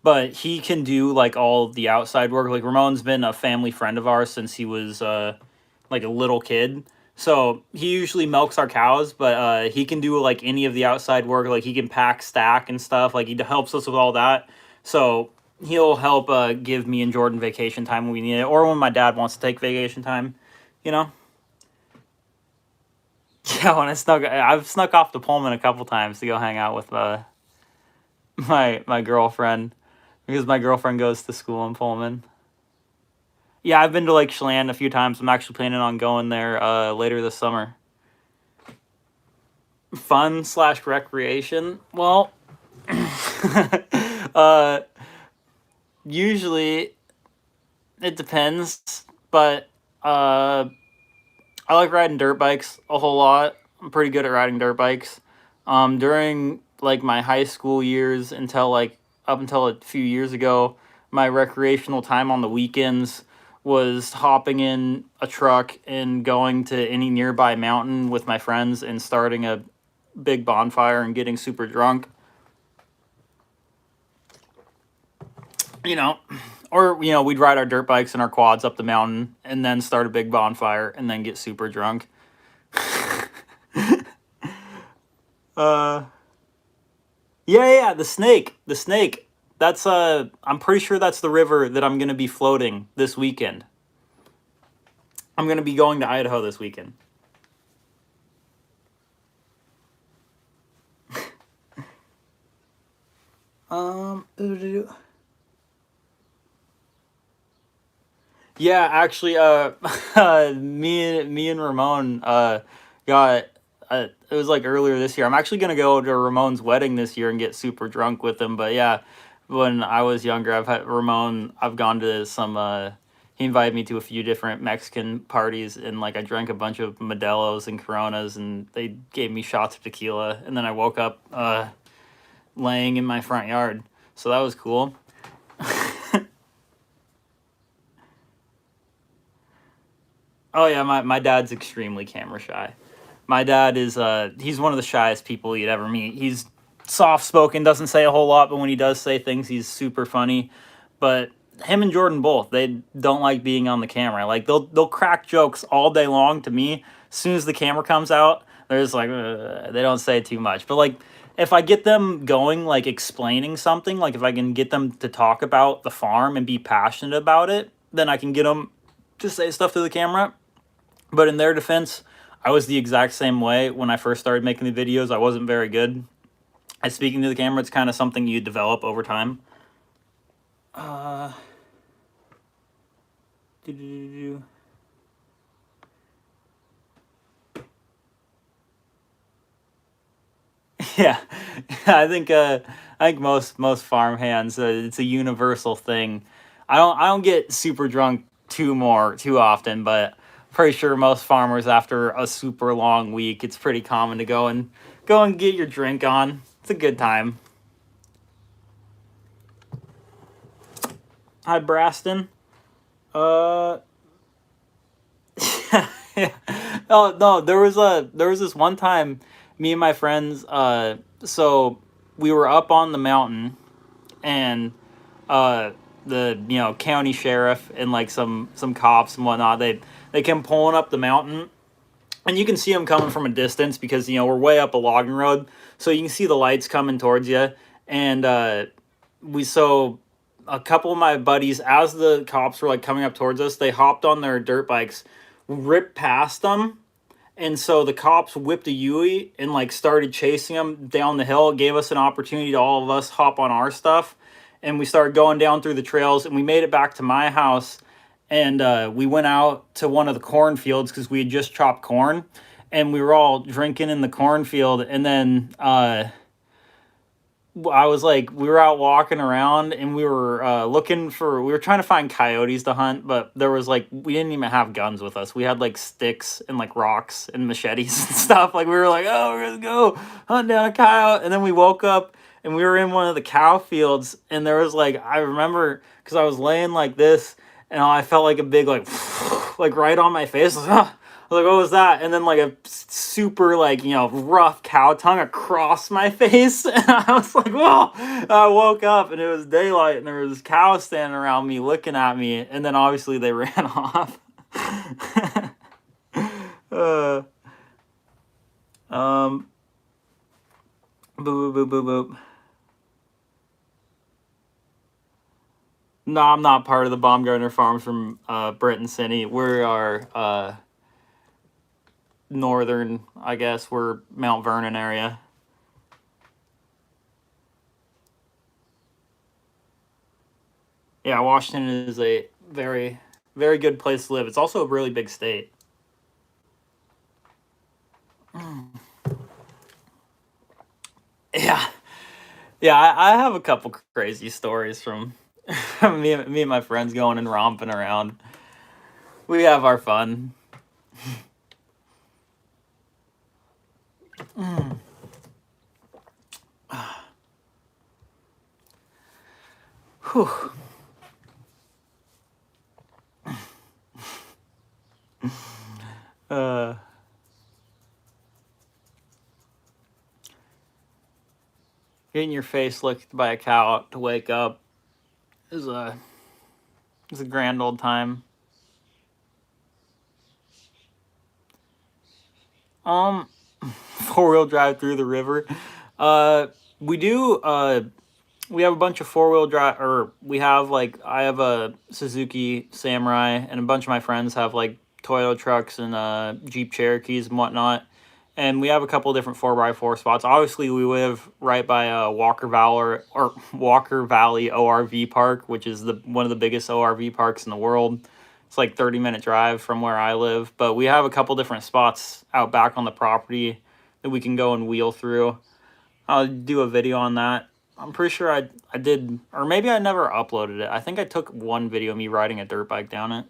but he can do like all the outside work. Like Ramon's been a family friend of ours since he was like a little kid. So he usually milks our cows, but he can do like any of the outside work. Like he can pack, stack, and stuff. Like he helps us with all that. So he'll help give me and Jordan vacation time when we need it, or when my dad wants to take vacation time. You know. Yeah, when I've snuck off to Pullman a couple times to go hang out with my girlfriend, because my girlfriend goes to school in Pullman. Yeah, I've been to Lake Chelan a few times. I'm actually planning on going there later this summer. Fun/recreation. Well, uh, usually it depends, but I like riding dirt bikes a whole lot. I'm pretty good at riding dirt bikes. During like my high school years until like up until a few years ago, my recreational time on the weekends was hopping in a truck and going to any nearby mountain with my friends and starting a big bonfire and getting super drunk. You know, or we'd ride our dirt bikes and our quads up the mountain and then start a big bonfire and then get super drunk. uh yeah, the snake. That's I'm pretty sure that's the river that I'm going to be floating this weekend. I'm going to be going to Idaho this weekend. Yeah, actually, me and Ramon got it was like earlier this year. I'm actually gonna go to Ramon's wedding this year and get super drunk with him. But yeah, when I was younger, I've had Ramon. I've gone to some. He invited me to a few different Mexican parties, and like I drank a bunch of Modelo's and Coronas, and they gave me shots of tequila, and then I woke up laying in my front yard. So that was cool. Oh yeah, my dad's extremely camera shy. My dad is he's one of the shyest people you'd ever meet. He's soft spoken, doesn't say a whole lot, but when he does say things, he's super funny. But him and Jordan both, they don't like being on the camera. Like they'll crack jokes all day long to me. As soon as the camera comes out, they're just like they don't say too much. But like if I get them going, like explaining something, like if I can get them to talk about the farm and be passionate about it, then I can get them to say stuff to the camera. But in their defense, I was the exact same way when I first started making the videos. I wasn't very good at speaking to the camera. It's kind of something you develop over time. Uh, yeah, I think most farm hands, it's a universal thing. I don't get super drunk too often, but pretty sure most farmers after a super long week, it's pretty common to go and get your drink on. It's a good time. Hi, Braston. Uh, yeah. Oh no, there was this one time, me and my friends. So we were up on the mountain, and uh, the county sheriff and like some cops and whatnot. They came pulling up the mountain, and you can see them coming from a distance because we're way up a logging road, so you can see the lights coming towards you. And we so a couple of my buddies, as the cops were like coming up towards us, they hopped on their dirt bikes, ripped past them, and so the cops whipped a Yui and like started chasing them down the hill. It gave us an opportunity to all of us hop on our stuff, and we started going down through the trails, and we made it back to my house. And we went out to one of the cornfields because we had just chopped corn, and we were all drinking in the cornfield. And then I was like, we were out walking around, and we were trying to find coyotes to hunt, but there was like, we didn't even have guns with us. We had like sticks and like rocks and machetes and stuff. Like we were like, oh, we're gonna go hunt down a coyote. And then we woke up and we were in one of the cow fields, and there was like, I remember because I was laying like this, and I felt like a big like, like right on my face. Like, ah. I was like, what was that? And then like a super like rough cow tongue across my face, and I was like, whoa! I woke up and it was daylight, and there was cows standing around me looking at me, and then obviously they ran off. uh, um, boop boop boop boop boop. No, I'm not part of the Baumgartner Farms from Britton City. We are northern, I guess. We're Mount Vernon area. Yeah, Washington is a very, very good place to live. It's also a really big state. Yeah, yeah. I have a couple crazy stories from me and my friends going and romping around. We have our fun. Whew. Uh, Getting your face licked by a cow to wake up is a grand old time. Um, 4-wheel drive through the river. Uh, we do. We have a bunch of 4-wheel drive, or we have like I have a Suzuki Samurai, and a bunch of my friends have like Toyota trucks and Jeep Cherokees and whatnot. And we have a couple different 4x4 spots. Obviously, we live right by Walker Valley ORV Park, which is one of the biggest ORV parks in the world. It's like 30-minute drive from where I live. But we have a couple different spots out back on the property that we can go and wheel through. I'll do a video on that. I'm pretty sure I did, or maybe I never uploaded it. I think I took one video of me riding a dirt bike down it.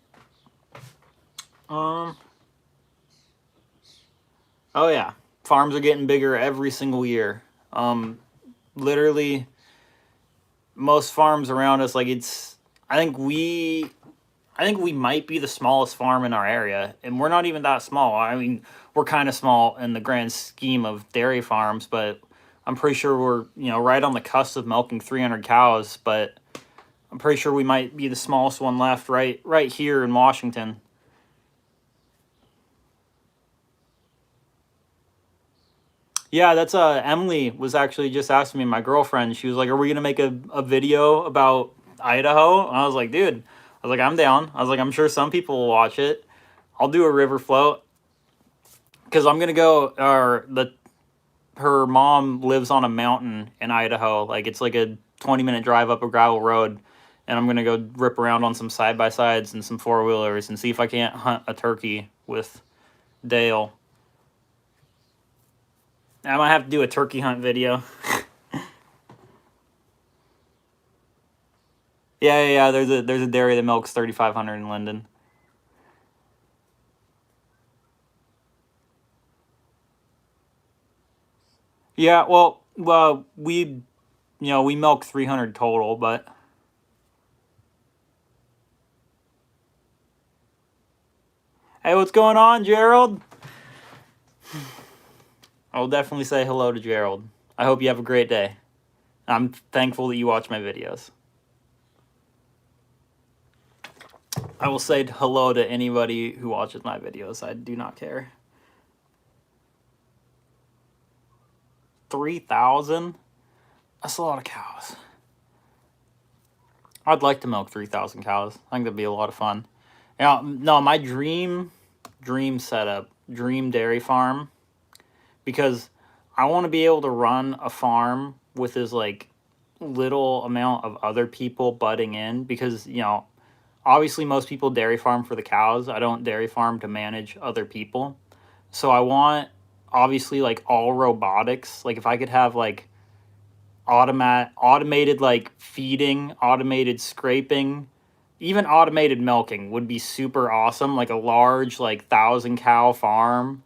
Oh yeah, farms are getting bigger every single year. Literally, most farms around us, like I think we might be the smallest farm in our area, and we're not even that small. I mean, we're kind of small in the grand scheme of dairy farms, but I'm pretty sure we're, right on the cusp of milking 300 cows, but I'm pretty sure we might be the smallest one left right here in Washington. Yeah, that's Emily was actually just asking me, my girlfriend. She was like, "Are we gonna make a video about Idaho?" And I was like, "Dude," I was like, "I'm down." I was like, "I'm sure some people will watch it. I'll do a river float because I'm gonna go." Her mom lives on a mountain in Idaho. Like it's like a 20-minute drive up a gravel road, and I'm gonna go rip around on some side-by-sides and some four-wheelers and see if I can't hunt a turkey with Dale. I might have to do a turkey hunt video. Yeah. There's a dairy that milks 3,500 in Linden. Yeah, well, we milk 300 total, but hey, what's going on, Gerald? I will definitely say hello to Gerald. I hope you have a great day. I'm thankful that you watch my videos. I will say hello to anybody who watches my videos. I do not care. 3,000? That's a lot of cows. I'd like to milk 3,000 cows. I think that'd be a lot of fun. No, my dream setup, dream dairy farm, because I want to be able to run a farm with as like little amount of other people butting in, because obviously most people dairy farm for the cows. I don't dairy farm to manage other people. So I want obviously like all robotics. Like if I could have like automated like feeding, automated scraping, even automated milking would be super awesome. Like a large like 1,000 cow farm.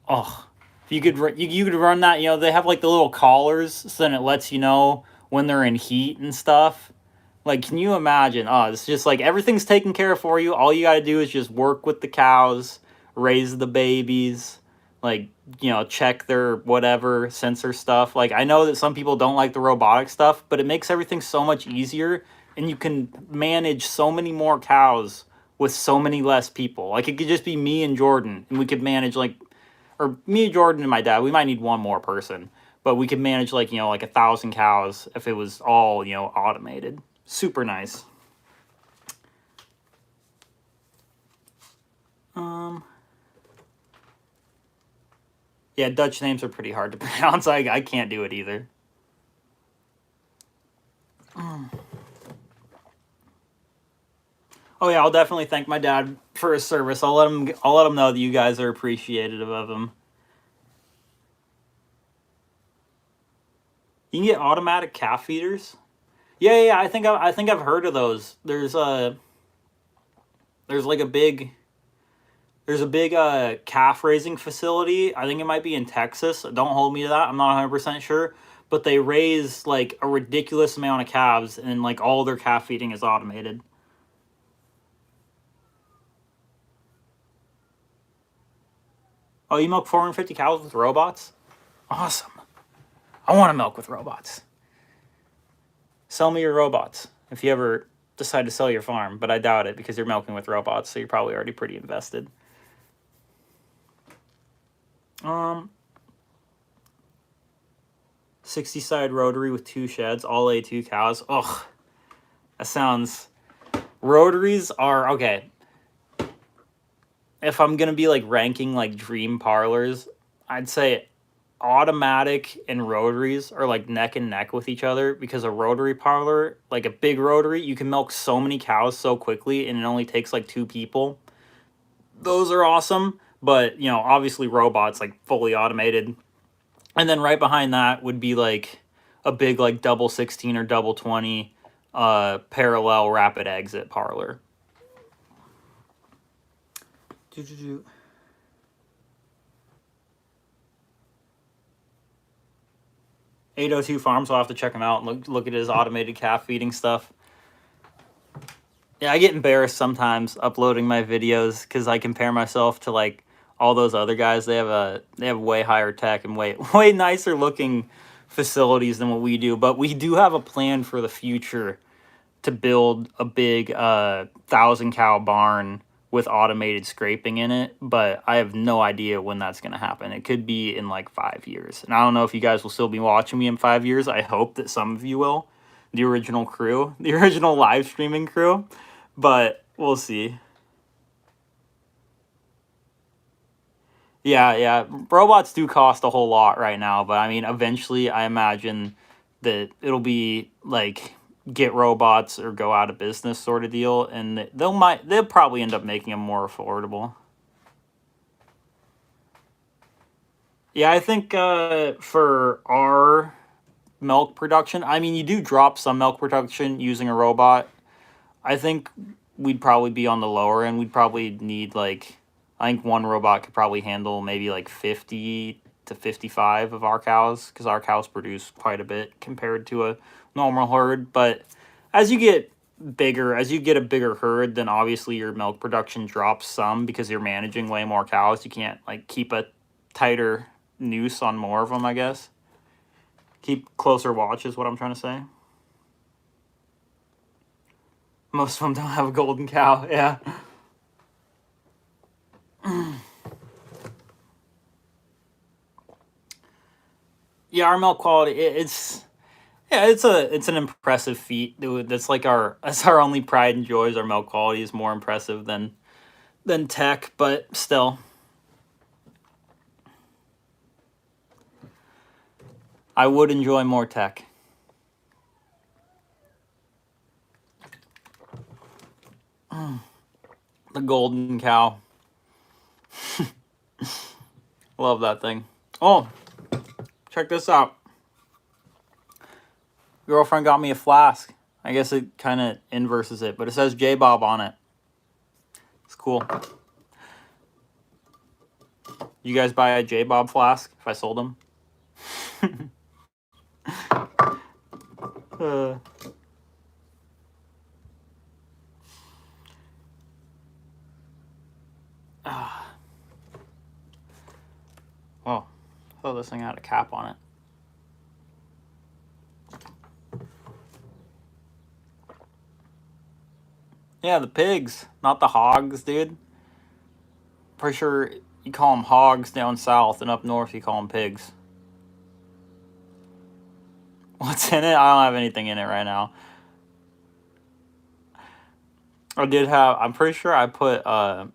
Oh, if you could run that. They have like the little collars, so then it lets you know when they're in heat and stuff. Like, can you imagine? Oh, it's just like everything's taken care of for you. All you gotta do is just work with the cows, raise the babies, like, check their whatever sensor stuff. Like, I know that some people don't like the robotic stuff, but it makes everything so much easier, and you can manage so many more cows with so many less people. Like, it could just be me and Jordan, and we could manage or me, Jordan, and my dad. We might need one more person, but we could manage like 1,000 cows if it was all automated. Super nice. Yeah, Dutch names are pretty hard to pronounce. I can't do it either. Oh yeah, I'll definitely thank my dad for his service. I'll let him know that you guys are appreciative of him. You can get automatic calf feeders. Yeah. I think I've heard of those. There's like a big calf raising facility. I think it might be in Texas. Don't hold me to that. I'm not 100% sure. But they raise like a ridiculous amount of calves, and like all their calf feeding is automated. Oh, you milk 450 cows with robots? Awesome. I want to milk with robots. Sell me your robots if you ever decide to sell your farm, but I doubt it because you're milking with robots, so you're probably already pretty invested. 60-side rotary with 2 sheds, all A2 cows. Ugh, that sounds... Rotaries are... Okay. If I'm going to be, like, ranking, like, dream parlors, I'd say automatic and rotaries are like neck and neck with each other, because a rotary parlor, like a big rotary, you can milk so many cows so quickly and it only takes like 2 people. Those are awesome, but you know, obviously robots like fully automated. And then right behind that would be like a big like double 16 or double 20 parallel rapid exit parlor. 802 Farms, I'll have to check him out and look at his automated calf feeding stuff. Yeah, I get embarrassed sometimes uploading my videos because I compare myself to like all those other guys. They have way higher tech and way nicer looking facilities than what we do. But we do have a plan for the future to build a big 1,000-cow barn with automated scraping in it. But I have no idea when that's going to happen. It could be in like 5 years. And I don't know if you guys will still be watching me in 5 years. I hope that some of you will. The original crew, the original live streaming crew. But we'll see. Yeah. Robots do cost a whole lot right now, but I mean, eventually I imagine that it'll be like get robots or go out of business sort of deal, and they'll probably end up making them more affordable. Yeah, I think for our milk production, I mean, you do drop some milk production using a robot. I think we'd probably be on the lower end. We'd probably need like, I think one robot could probably handle maybe like 50 to 55 of our cows, because our cows produce quite a bit compared to a normal herd. But as you get bigger, as you get a bigger herd, then obviously your milk production drops some because you're managing way more cows. You can't like keep a tighter noose on more of them, I guess. Keep closer watch is what I'm trying to say. Most of them don't have a golden cow, yeah. Yeah, our milk quality, it's an impressive feat, dude. That's our only pride and joy is our milk quality is more impressive than tech, but still. I would enjoy more tech. The golden cow. Love that thing. Oh, check this out. Girlfriend got me a flask. I guess it kind of inverses it, but it says J-Bob on it. It's cool. You guys buy a J-Bob flask if I sold them? Well, throw this thing had a cap on it. Yeah, the pigs, not the hogs, dude. Pretty sure you call them hogs down south, and up north you call them pigs. What's in it? I don't have anything in it right now. I did have, I'm pretty sure I put, I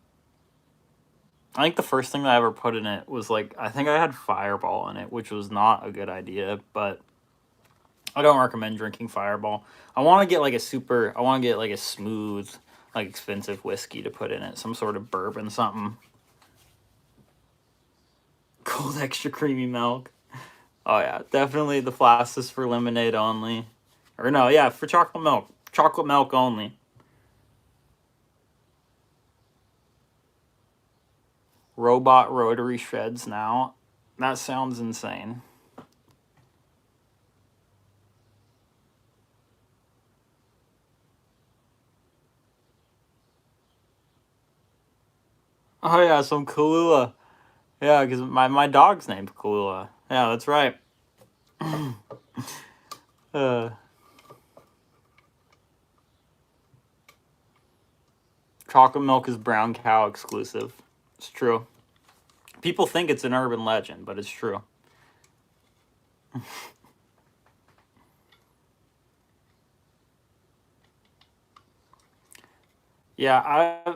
think the first thing that I ever put in it was like, I think I had Fireball in it, which was not a good idea, but I don't recommend drinking Fireball. I want to get like a smooth, like expensive whiskey to put in it, some sort of bourbon, something. Cold extra creamy milk. Oh yeah, definitely the flask is for lemonade only. Or no, yeah, for chocolate milk. Chocolate milk only. Robot rotary sheds now. That sounds insane. Oh yeah, some Kahlua. Yeah, because my dog's named Kahlua. Yeah, that's right. Chocolate milk is brown cow exclusive. It's true. People think it's an urban legend, but it's true. Yeah,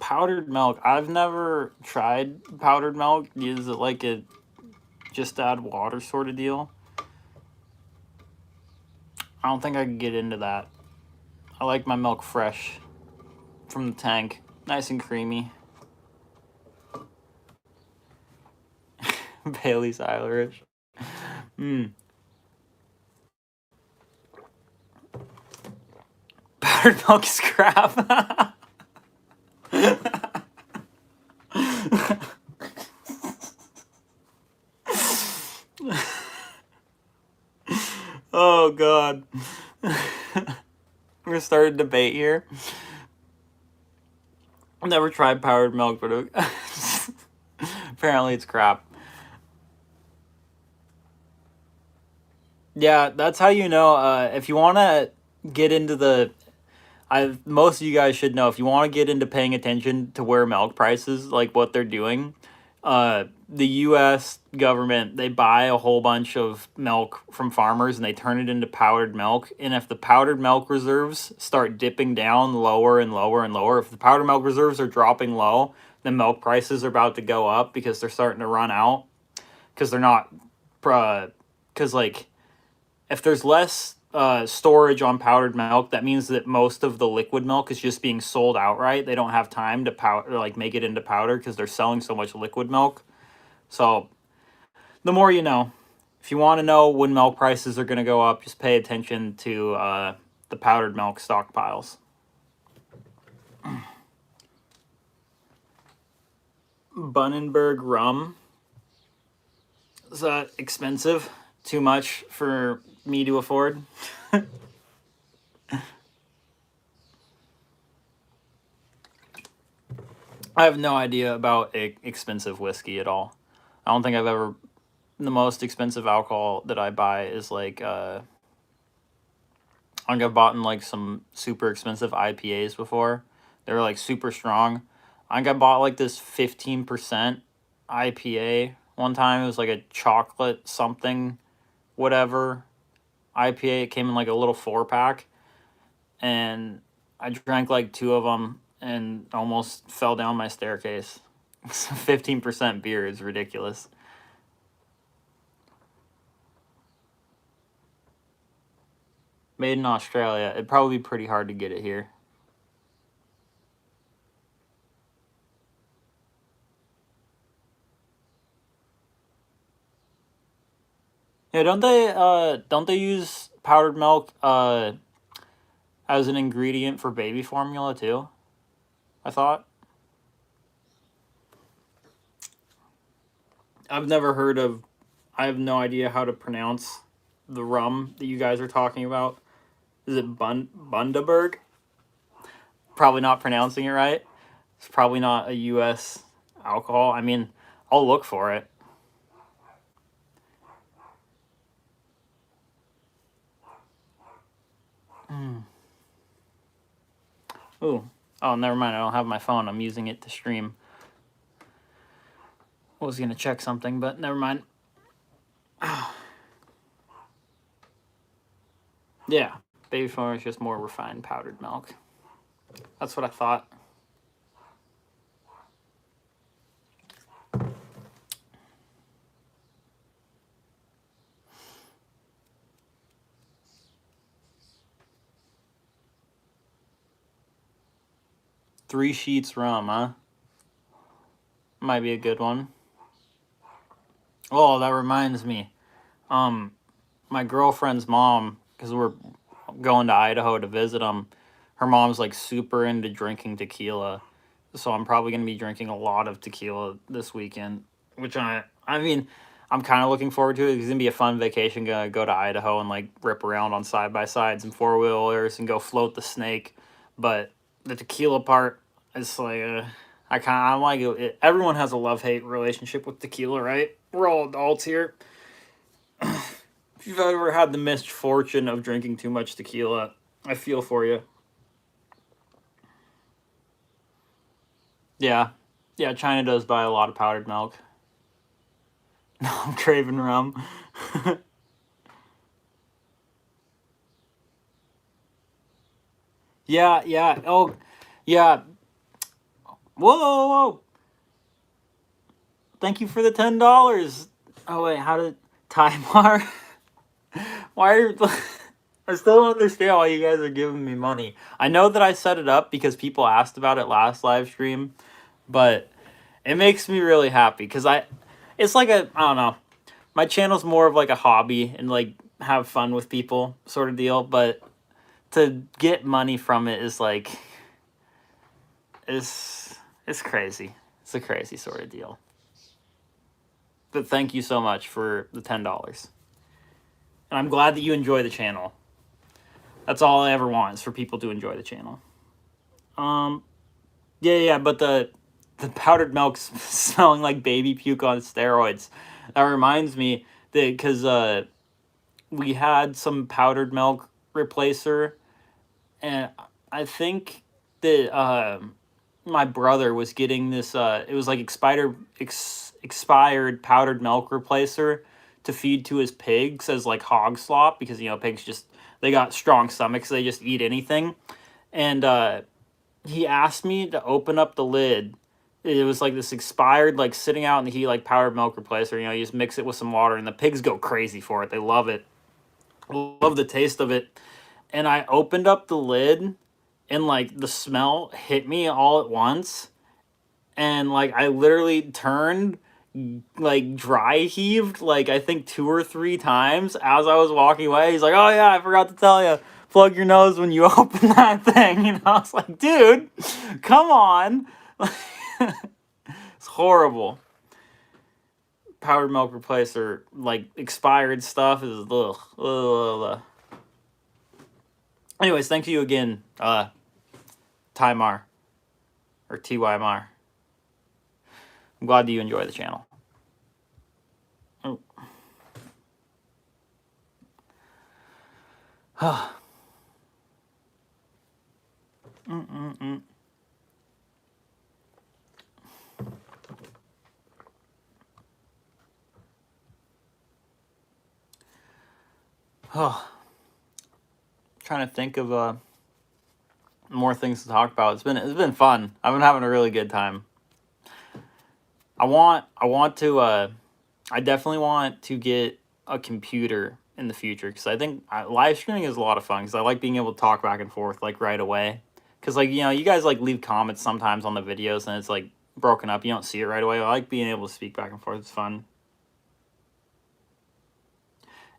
powdered milk. I've never tried powdered milk. Is it like a just add water sort of deal? I don't think I can get into that. I like my milk fresh from the tank. Nice and creamy. Bailey's Irish. Powdered milk is crap. Oh, God. We're going to start a debate here. I've never tried powdered milk, but apparently it's crap. Yeah, that's how you know. If you want to get into the... most of you guys should know, if you want to get into paying attention to where milk prices, like what they're doing, the U.S. government, they buy a whole bunch of milk from farmers and they turn it into powdered milk. And if the powdered milk reserves start dipping down lower and lower and lower, if the powdered milk reserves are dropping low, then milk prices are about to go up because they're starting to run out. Because they're not, because like, if there's less storage on powdered milk, that means that most of the liquid milk is just being sold outright. They don't have time to powder, like make it into powder because they're selling so much liquid milk. So the more you know. If you want to know when milk prices are going to go up, just pay attention to the powdered milk stockpiles. Bundaberg rum. Is that expensive? Too much for me to afford? I have no idea about expensive whiskey at all. I don't think I've ever... The most expensive alcohol that I buy is like... I think I've bought in like some super expensive IPAs before. They were like super strong. I think I bought like this 15% IPA one time. It was like a chocolate something, whatever IPA. It came in like a little 4-pack. And I drank like 2 of them and almost fell down my staircase. 15% beer is ridiculous. Made in Australia. It'd probably be pretty hard to get it here. Yeah, don't they use powdered milk as an ingredient for baby formula too? I thought. I've never heard of... I have no idea how to pronounce the rum that you guys are talking about. Is it Bundaberg? Probably not pronouncing it right. It's probably not a U.S. alcohol. I mean, I'll look for it. Ooh. Oh, never mind. I don't have my phone. I'm using it to stream. I was going to check something, but never mind. Yeah. Baby formula is just more refined powdered milk. That's what I thought. Three Sheets rum, huh? Might be a good one. Oh, that reminds me. My girlfriend's mom, because we're going to Idaho to visit them, her mom's like super into drinking tequila. So I'm probably going to be drinking a lot of tequila this weekend, which I mean, I'm kind of looking forward to it. It's going to be a fun vacation. Going to go to Idaho and like rip around on side-by-sides and four-wheelers and go float the snake. But the tequila part is like, I'm like, everyone has a love-hate relationship with tequila, right? We're all adults here. If you've ever had the misfortune of drinking too much tequila, I feel for you. Yeah. Yeah, China does buy a lot of powdered milk. No, I'm craving rum. Yeah, yeah. Oh, yeah. Whoa! Thank you for the $10. Oh wait, how did Timar? Why are I still don't understand why you guys are giving me money. I know that I set it up because people asked about it last live stream, but it makes me really happy because it's like I don't know. My channel's more of like a hobby and like have fun with people sort of deal, but to get money from it is like it's crazy. It's a crazy sort of deal. But thank you so much for the $10. And I'm glad that you enjoy the channel. That's all I ever want is for people to enjoy the channel. Yeah, but the powdered milk's smelling like baby puke on steroids. That reminds me that because we had some powdered milk replacer, and I think that my brother was getting this. It was like expired powdered milk replacer to feed to his pigs as like hog slop because pigs just they got strong stomachs, so they just eat anything, and he asked me to open up the lid. It was like this expired, like sitting out in the heat, like powdered milk replacer. You just mix it with some water, and the pigs go crazy for it. They love it, love the taste of it. And I opened up the lid, and like the smell hit me all at once, and like I literally turned, like dry heaved, like I think 2 or 3 times as I was walking away. He's like, "Oh yeah, I forgot to tell you, plug your nose when you open that thing." I was like, "Dude, come on." It's horrible. Powdered milk replacer, like expired stuff is ugh. Anyways, thank you again, Tymar or TYMR. I'm glad that you enjoy the channel. Oh. Oh. Trying to think of more things to talk about. It's been fun. I've been having a really good time. I definitely want to get a computer in the future because I think live streaming is a lot of fun because I like being able to talk back and forth like right away. Because like you guys like leave comments sometimes on the videos and it's like broken up. You don't see it right away. I like being able to speak back and forth. It's fun.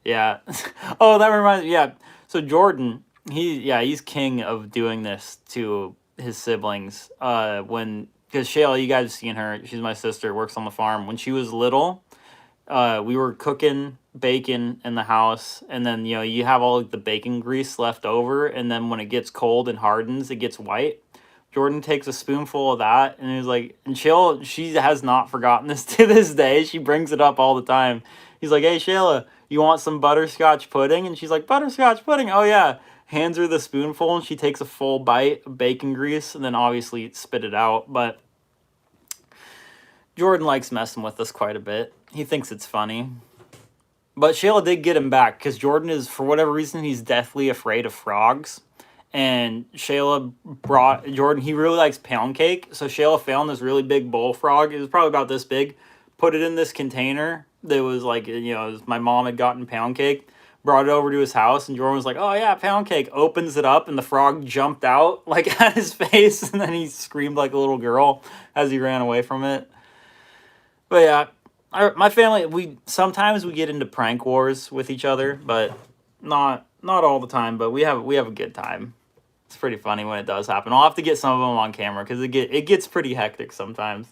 Yeah. Oh, that reminds me. Yeah. So Jordan, he's king of doing this to his siblings. Because Shayla, you guys have seen her. She's my sister. Works on the farm. When she was little, we were cooking bacon in the house, and then you have all the bacon grease left over, and then when it gets cold and hardens, it gets white. Jordan takes a spoonful of that, and he's like, and she has not forgotten this to this day. She brings it up all the time. He's like, "Hey Shayla, you want some butterscotch pudding?" And she's like, "Butterscotch pudding? Oh yeah." Hands her the spoonful, and she takes a full bite of bacon grease, and then obviously spit it out. But Jordan likes messing with us quite a bit. He thinks it's funny. But Shayla did get him back because Jordan is, for whatever reason, he's deathly afraid of frogs. And Shayla brought Jordan, he really likes pound cake. So Shayla found this really big bullfrog. It was probably about this big. Put it in this container that was like, my mom had gotten pound cake. Brought it over to his house, and Jordan was like, "Oh yeah, pound cake." Opens it up, and the frog jumped out like at his face, and then he screamed like a little girl as he ran away from it. But yeah, my family, we sometimes we get into prank wars with each other, but not all the time. But we have a good time. It's pretty funny when it does happen. I'll have to get some of them on camera because it gets pretty hectic sometimes.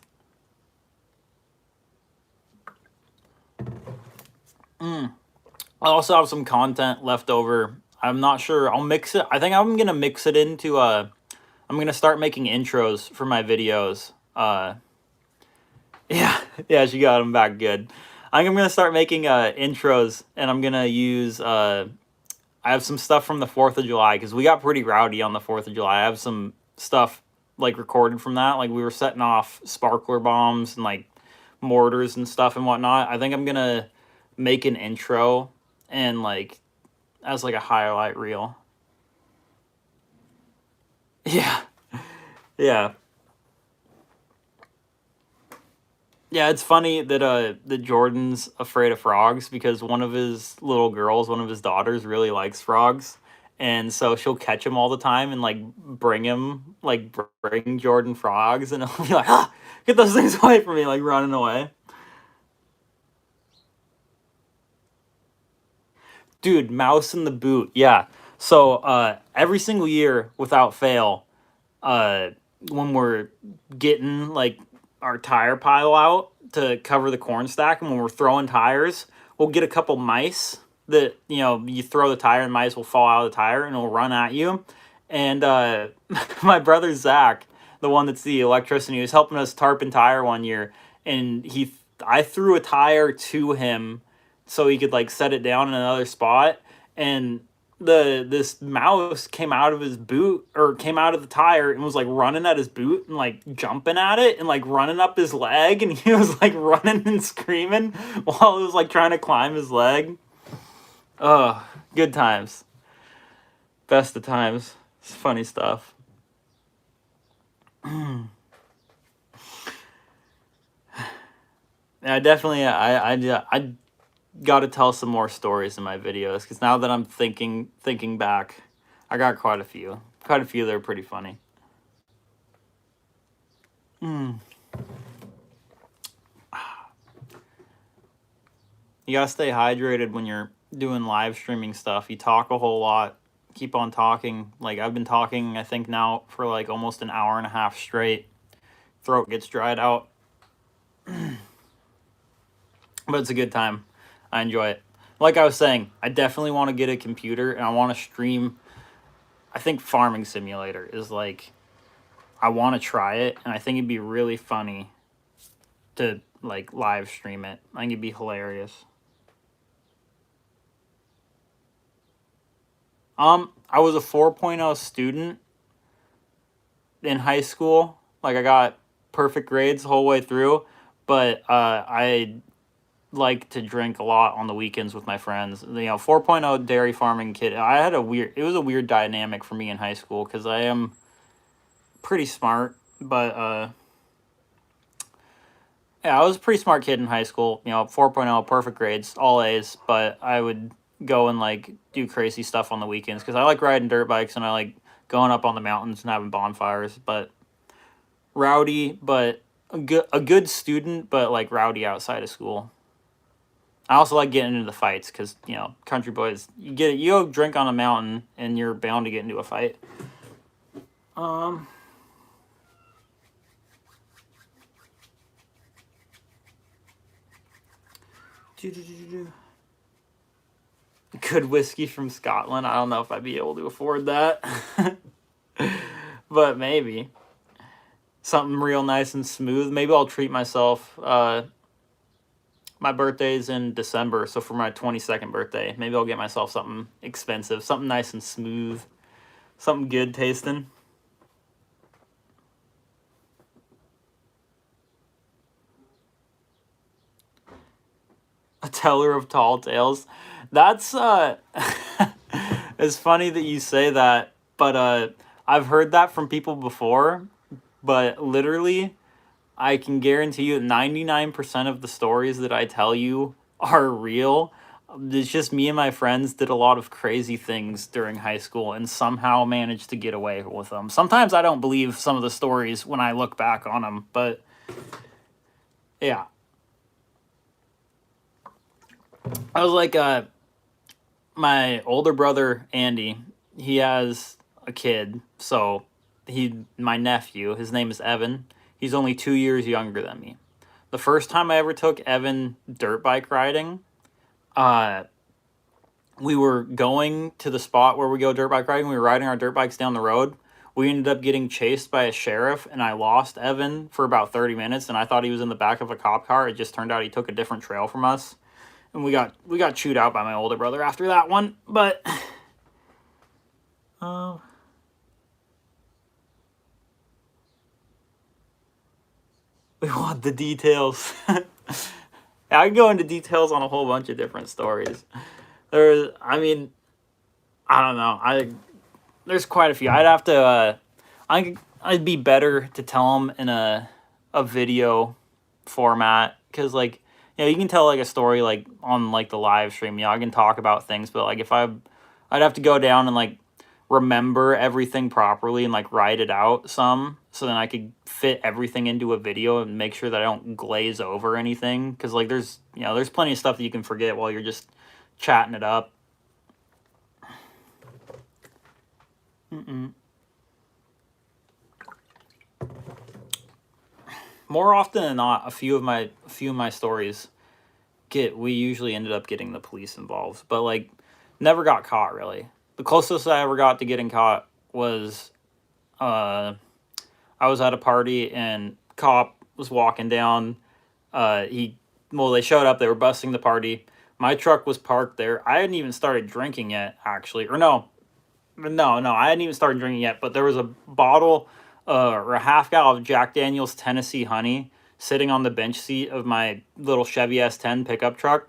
I also have some content left over. I'm not sure. I'll mix it. I think I'm gonna mix it into I'm gonna start making intros for my videos. Yeah, she got them back good. I'm gonna start making intros, and I'm gonna use I have some stuff from the 4th of July because we got pretty rowdy on the 4th of July. I have some stuff like recorded from that. Like we were setting off sparkler bombs and like mortars and stuff and whatnot. I think I'm gonna make an intro and like as like a highlight reel. Yeah, yeah. Yeah, it's funny that Jordan's afraid of frogs because one of his little girls, one of his daughters, really likes frogs, and so she'll catch him all the time and like bring Jordan frogs, and he'll be like, ah, get those things away from me, like running away. Dude, Mouse in the Boot, yeah. So every single year, without fail, uh, when we're getting like our tire pile out to cover the corn stack, and when we're throwing tires, we'll get a couple mice that you throw the tire, and mice will fall out of the tire and it'll run at you. And my brother Zach, the one that's the electrician, he was helping us tarpon tire one year, and I threw a tire to him so he could like set it down in another spot, and this mouse came out of his boot, or came out of the tire, and was like running at his boot and like jumping at it and like running up his leg, and he was like running and screaming while it was like trying to climb his leg. Oh, good times. Best of times. It's funny stuff. Yeah, definitely. I got to tell some more stories in my videos because now that I'm thinking back, I got quite a few. Quite a few that are pretty funny. Mm. You gotta stay hydrated when you're doing live streaming stuff. You talk a whole lot. Keep on talking. Like I've been talking, I think now for like almost an hour and a half straight. Throat gets dried out, but it's a good time. I enjoy it. Like I was saying, I definitely want to get a computer and I want to stream. I think Farming Simulator is like, I want to try it, and I think it'd be really funny to like live stream it. I think it'd be hilarious. I was a 4.0 student in high school. Like I got perfect grades the whole way through, but I like to drink a lot on the weekends with my friends. 4.0 dairy farming kid. It was a weird dynamic for me in high school because I am pretty smart, but yeah, I was a pretty smart kid in high school. 4.0, perfect grades, all A's, but I would go and like do crazy stuff on the weekends because I like riding dirt bikes and I like going up on the mountains and having bonfires. But rowdy, but a good student, but like rowdy outside of school. I also like getting into the fights because country boys, you go drink on a mountain and you're bound to get into a fight. Um, good whiskey from Scotland. I don't know if I'd be able to afford that, but maybe something real nice and smooth. Maybe I'll treat myself. My birthday's in December, so for my 22nd birthday, maybe I'll get myself something expensive, something nice and smooth, something good tasting. A teller of tall tales. That's it's funny that you say that, but I've heard that from people before, but literally I can guarantee you 99% of the stories that I tell you are real. It's just me and my friends did a lot of crazy things during high school and somehow managed to get away with them. Sometimes I don't believe some of the stories when I look back on them, but yeah. I was like, my older brother, Andy, he has a kid. So my nephew, his name is Evan. He's only 2 years younger than me. The first time I ever took Evan dirt bike riding, uh, we were going to the spot where we go dirt bike riding. We were riding our dirt bikes down the road. We ended up getting chased by a sheriff, and I lost Evan for about 30 minutes, and I thought he was in the back of a cop car. It just turned out he took a different trail from us. And we got chewed out by my older brother after that one, but uh, we want the details. I can go into details on a whole bunch of different stories. I mean, I don't know. There's quite a few. I'd have to. I'd be better to tell them in a video format, because like, you know, you can tell like a story like on like the live stream. You know, I can talk about things, but like if I'd have to go down and like remember everything properly and like write it out some, so then I could fit everything into a video and make sure that I don't glaze over anything, because like there's, you know, there's plenty of stuff that you can forget while you're just chatting it up. More often than not, a few of my stories we usually ended up getting the police involved, but like never got caught really. The closest I ever got to getting caught was I was at a party and cop was walking down. They showed up. They were busting the party. My truck was parked there. I hadn't even started drinking yet, actually, or no, I hadn't even started drinking yet. But there was a bottle or a half gallon of Jack Daniel's Tennessee Honey sitting on the bench seat of my little Chevy S10 pickup truck.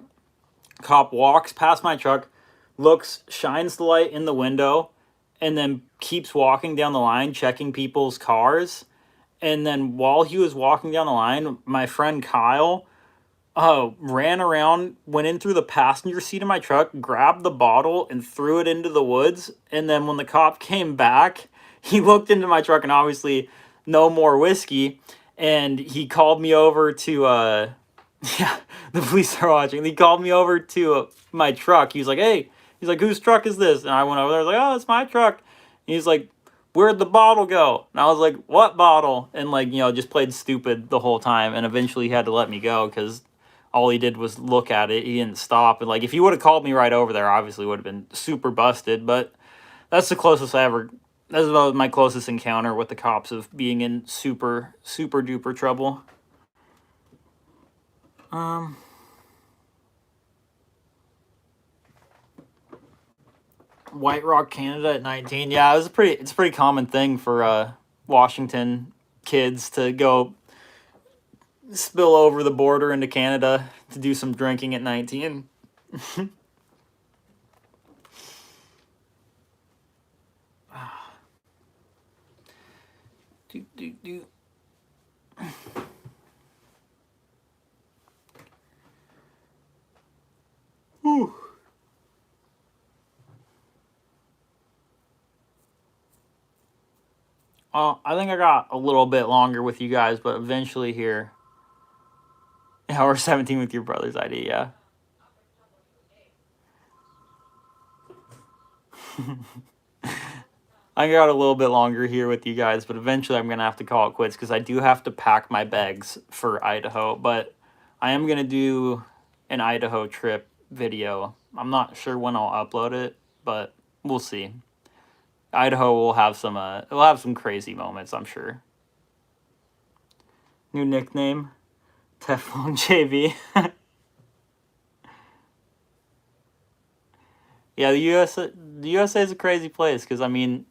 Cop walks past my truck, looks, shines the light in the window, and then keeps walking down the line checking people's cars. And then while he was walking down the line, my friend Kyle ran around, went in through the passenger seat of my truck, grabbed the bottle and threw it into the woods. And then when the cop came back, he looked into my truck and obviously no more whiskey. And he called me over to, yeah, the police are watching. He called me over to my truck. He was like, hey, he's like, whose truck is this? And I went over there, I was like, oh, it's my truck. And he's like, where'd the bottle go? And I was like, what bottle? And like, you know, just played stupid the whole time. And eventually he had to let me go because all he did was look at it. He didn't stop. And like, if he would have called me right over there, obviously would have been super busted. But that's the closest that's about my closest encounter with the cops of being in super, super duper trouble. White Rock, Canada at 19. Yeah, it's a pretty common thing for Washington kids to go spill over the border into Canada to do some drinking at 19. Whew. I think I got a little bit longer with you guys, but eventually here. Yeah, we're 17 with your brother's ID, yeah. I got a little bit longer here with you guys, but eventually I'm going to have to call it quits because I do have to pack my bags for Idaho. But I am going to do an Idaho trip video. I'm not sure when I'll upload it, but we'll see. Idaho will have some crazy moments, I'm sure. New nickname, Teflon JV. Yeah, the USA is a crazy place because, I mean,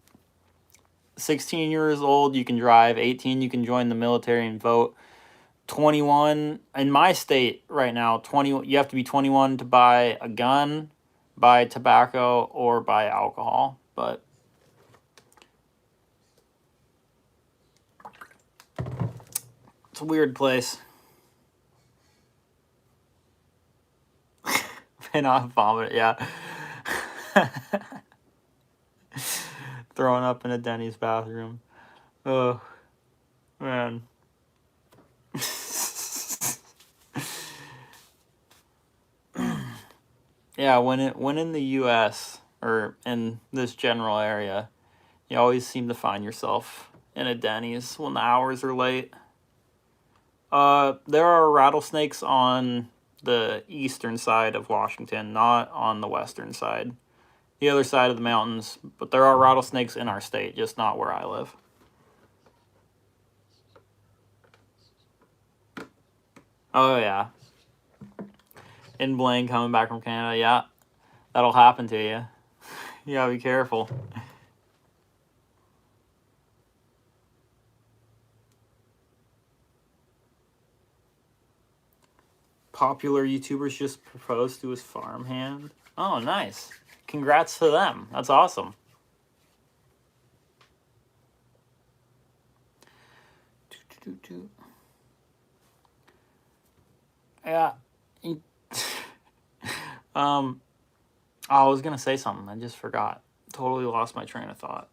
16 years old, you can drive. 18, you can join the military and vote. 21, in my state right now, you have to be 21 to buy a gun, buy tobacco, or buy alcohol. But it's a weird place. May not vomit, yeah. Throwing up in a Denny's bathroom. Oh, man. Yeah, when in the U.S. or in this general area, you always seem to find yourself in a Denny's when the hours are late. There are rattlesnakes on the eastern side of Washington, not on the western side. The other side of the mountains, but there are rattlesnakes in our state, just not where I live. Oh, yeah. In Blaine coming back from Canada, yeah. That'll happen to you. You gotta be careful. Popular YouTubers just proposed to his farmhand. Oh, nice. Congrats to them. That's awesome. Yeah. I was gonna say something. I just forgot. Totally lost my train of thought.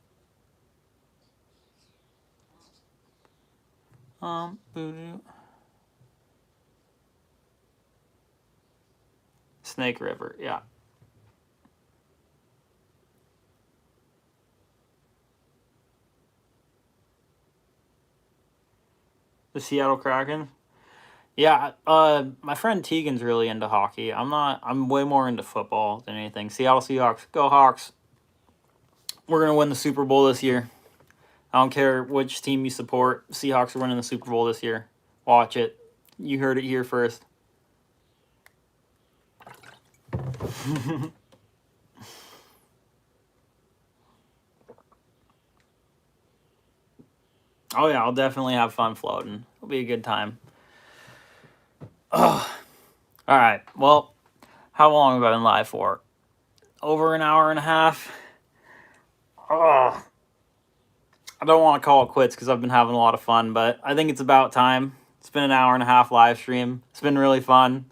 Snake River. Yeah. The Seattle Kraken. Yeah, my friend Tegan's really into hockey. I'm not. I'm way more into football than anything. Seattle Seahawks, go Hawks! We're gonna win the Super Bowl this year. I don't care which team you support. Seahawks are winning the Super Bowl this year. Watch it. You heard it here first. Oh yeah, I'll definitely have fun floating. It'll be a good time. Oh, all right. Well, how long have I been live for? Over an hour and a half. Oh, I don't want to call it quits because I've been having a lot of fun, but I think it's about time. It's been an hour and a half live stream. It's been really fun.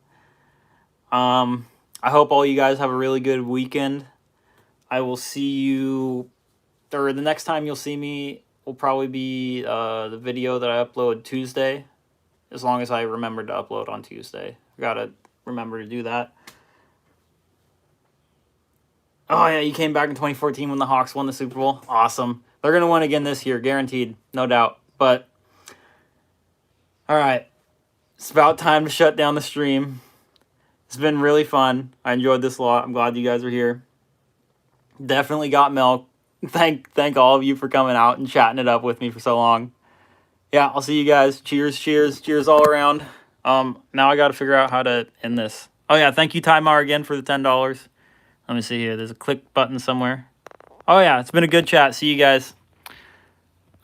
I hope all you guys have a really good weekend. I will see you, or the next time you'll see me will probably be the video that I upload Tuesday, as long as I remember to upload on Tuesday. I gotta remember to do that. Oh yeah, you came back in 2014 when the Hawks won the Super Bowl. Awesome. They're gonna win again this year, guaranteed, no doubt. But all right, it's about time to shut down the stream. It's been really fun. I enjoyed this a lot. I'm glad you guys are here. Definitely got milk. Thank all of you for coming out and chatting it up with me for so long. Yeah, I'll see you guys. Cheers, cheers, cheers all around. Now I got to figure out how to end this. Oh yeah, thank you Tymar again for the $10. Let me see here. There's a click button somewhere. Oh yeah, it's been a good chat. See you guys.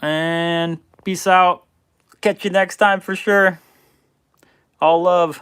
And peace out. Catch you next time for sure. All love.